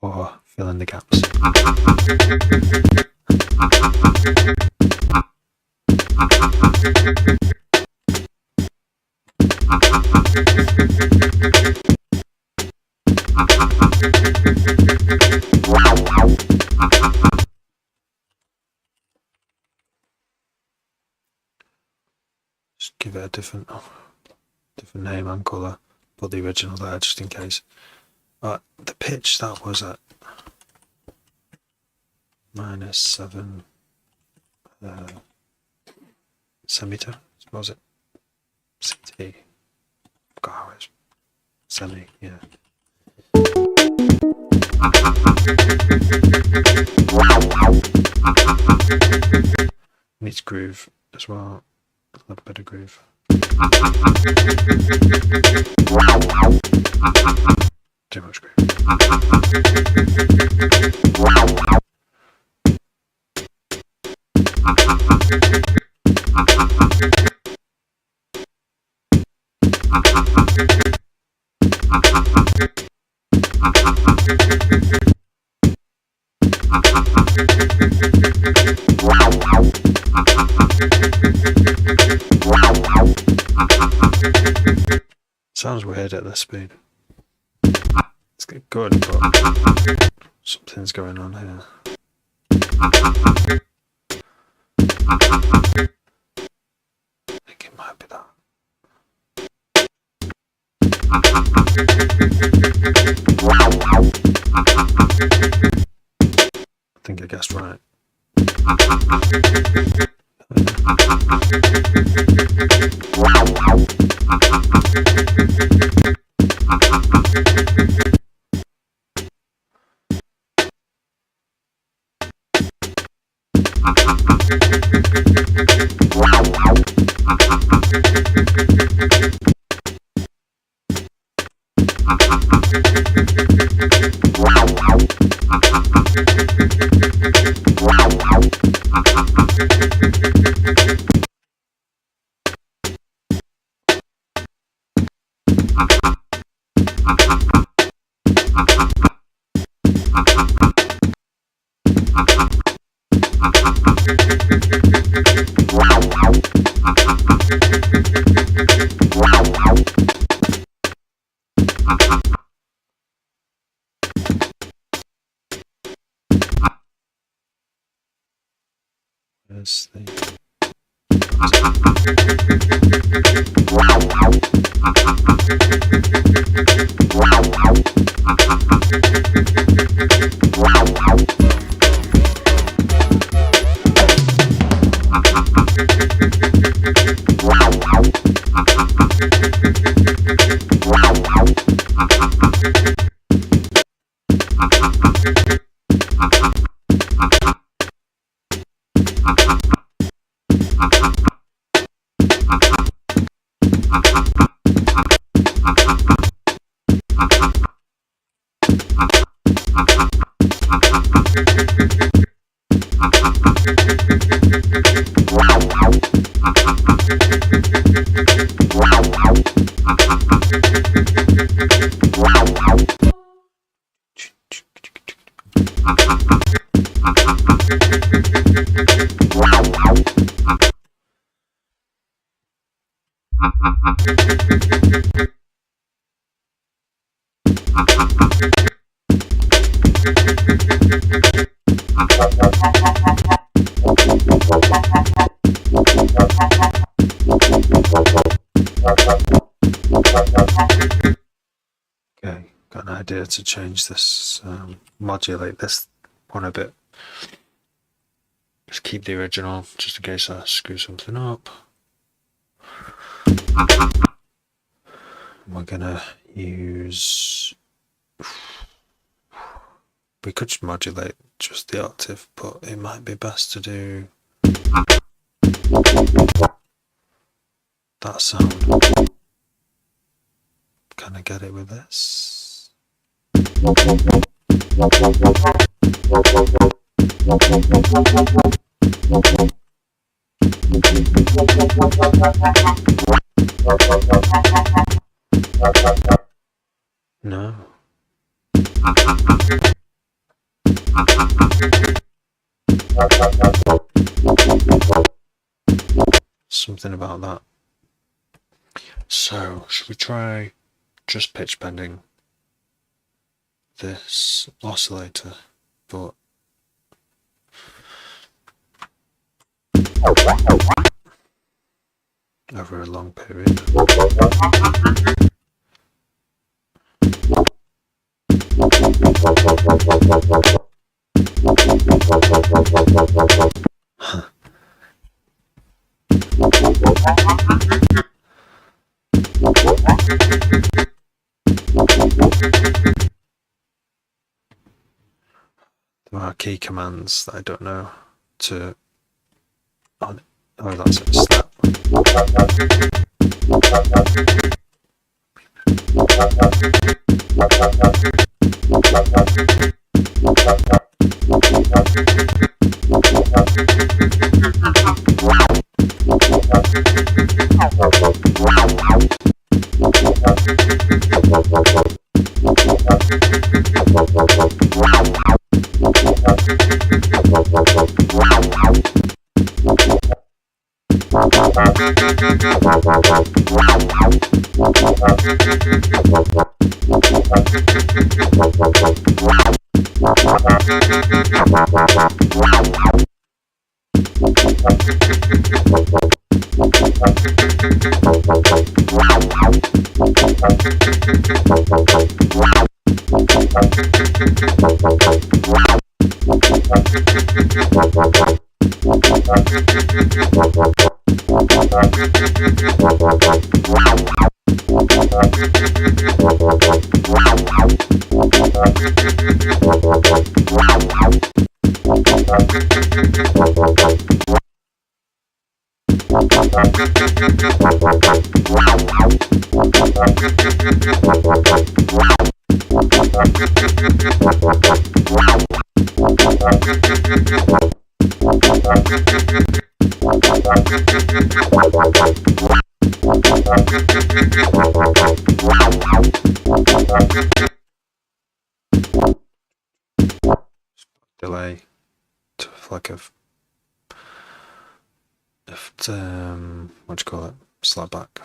Or fill in the gaps. give it a different name and colour. Put the original there just in case. The pitch that was at -7 semitones, was it? CT. God, how it's semi, yeah. Needs groove as well. A little bit of groove. Too much groove. Sounds weird at this speed. It's good, but something's going on here. I think it might be that. I think I guessed right. Where's the... Okay, got an idea to change this, modulate this one a bit. Just keep the original, just in case I screw something up. We're gonna use... We could modulate just the octave, but it might be best to do that sound. Can I get it with this? No. Something about that. So, should we try just pitch bending this oscillator, but over a long period. There are key commands that I don't know to. Oh, that's it. Snap. Delay to like a what do you call it? Slap back.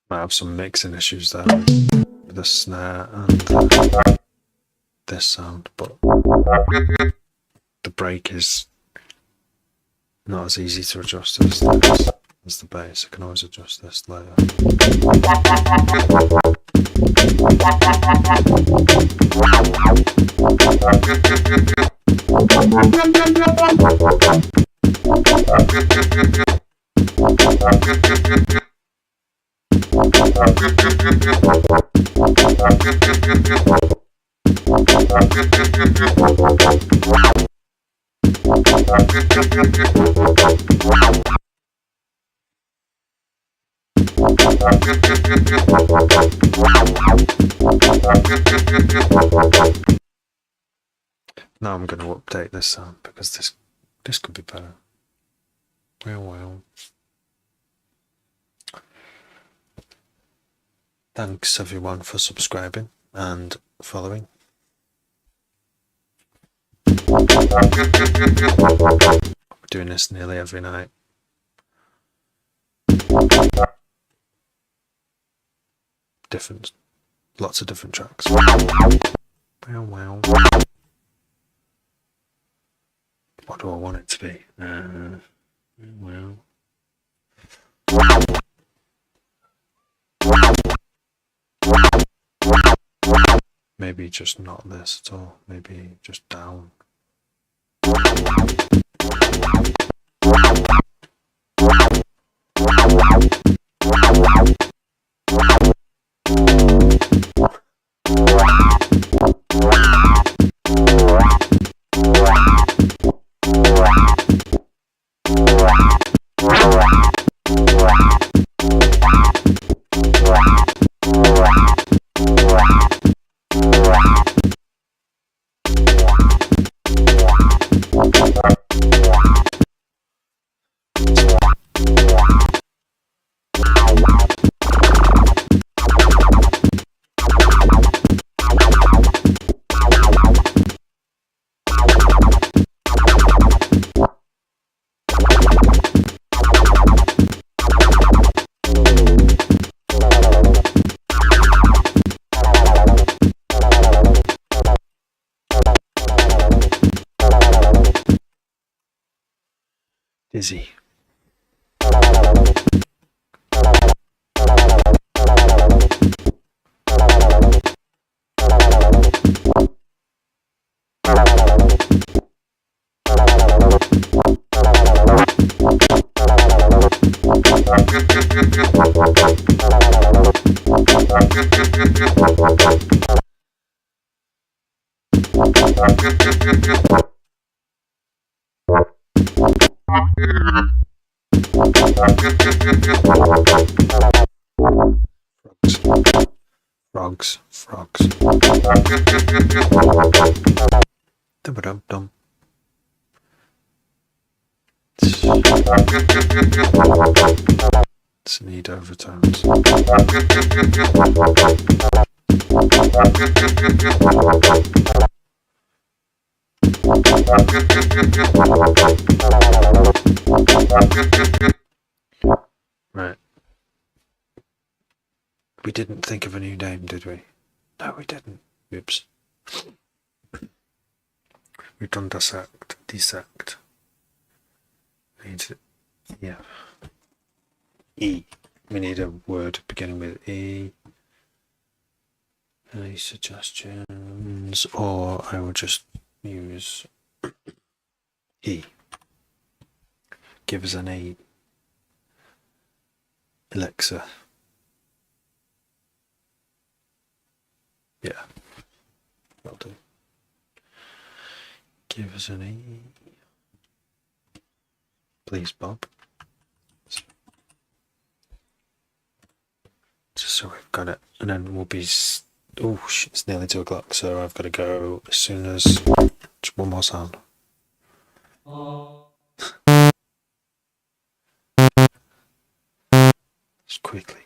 Might have some mixing issues there with the snare and this sound, but the break is not as easy to adjust as the bass. I can always adjust this later. Now I'm going to update this sound because this could be better. Well. Thanks everyone for subscribing and following. We're doing this nearly every night. Different lots of different tracks. Wow, wow. What do I want it to be? Well. Maybe just not this at all. Maybe just down. Dizzy. Frogs. Dum-ba-dum-dum. It's neat overtones. Right. We didn't think of a new name, did we? No, we didn't. Oops. We've done dissect. Need to, yeah. E. We need a word beginning with E. Any suggestions? Or I will just use E. Give us an E. Alexa. Yeah. Will do. Give us an E. Please, Bob. Just so we've got it. And then we'll be... Oh, it's nearly 2 o'clock, so I've got to go as soon as... Just one more sound. Just quickly.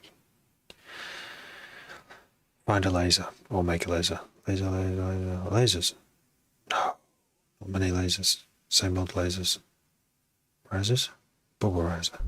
Find a laser, or make a laser. Lasers. No. Not many lasers. Same old lasers. Risers? Bubble riser.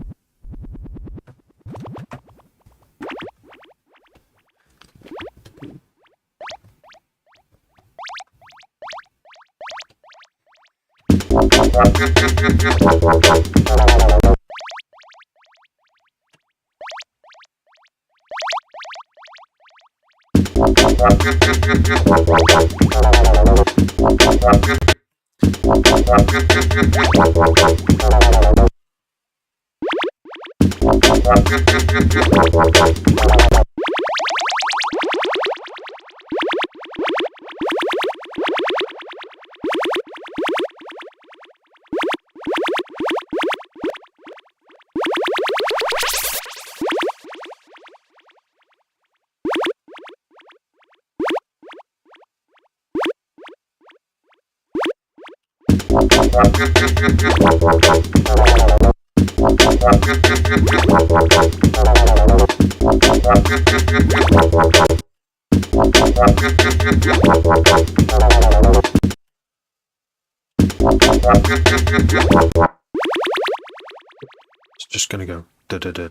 It's just gonna go da da da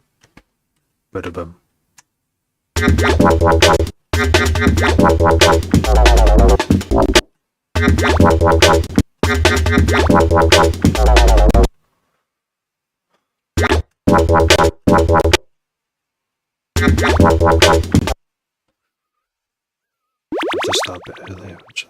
ba da bum. Just start a bit earlier, actually.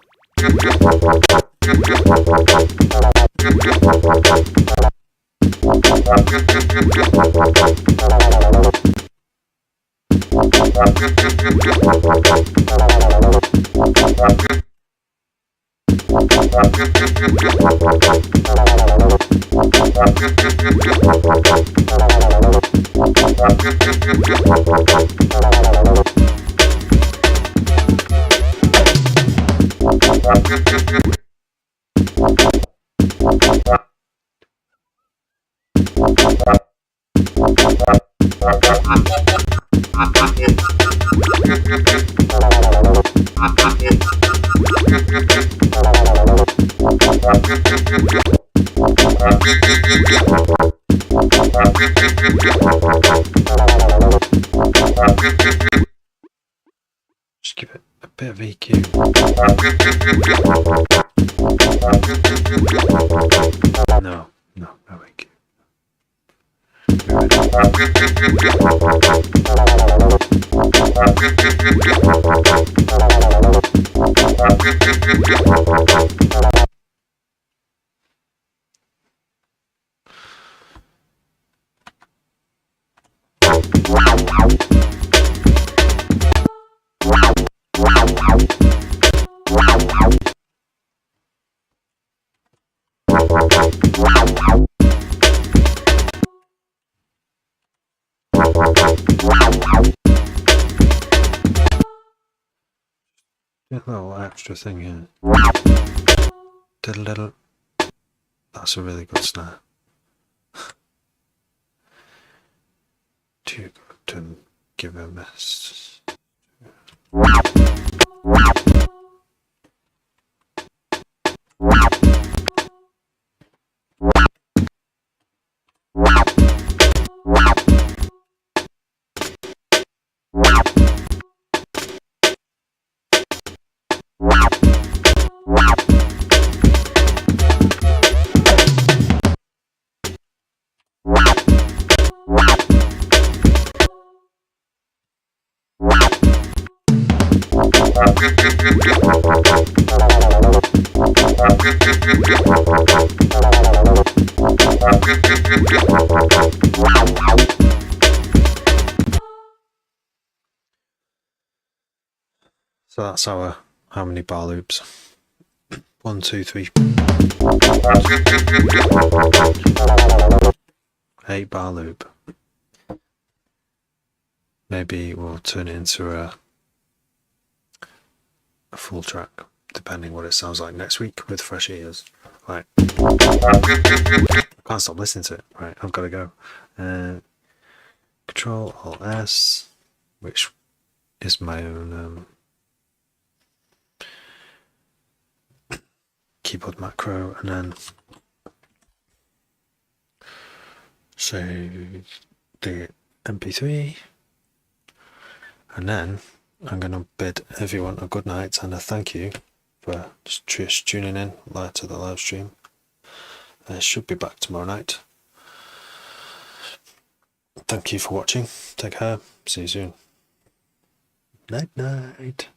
Just give it a bit of EQ. No EQ. A little extra thing here. Diddle. That's a really good snare. Too good to give a miss. So that's our how many bar loops? 1, 2, 3. 8 bar loop. Maybe we'll turn it into a full track, depending what it sounds like next week with fresh ears. Right. I can't stop listening to it. Right, I've got to go. Control Alt S, which is my own keyboard macro, and then save the MP3, and then I'm going to bid everyone a good night and a thank you for just tuning in live to the live stream. I should be back tomorrow night. Thank you for watching. Take care. See you soon. Night night.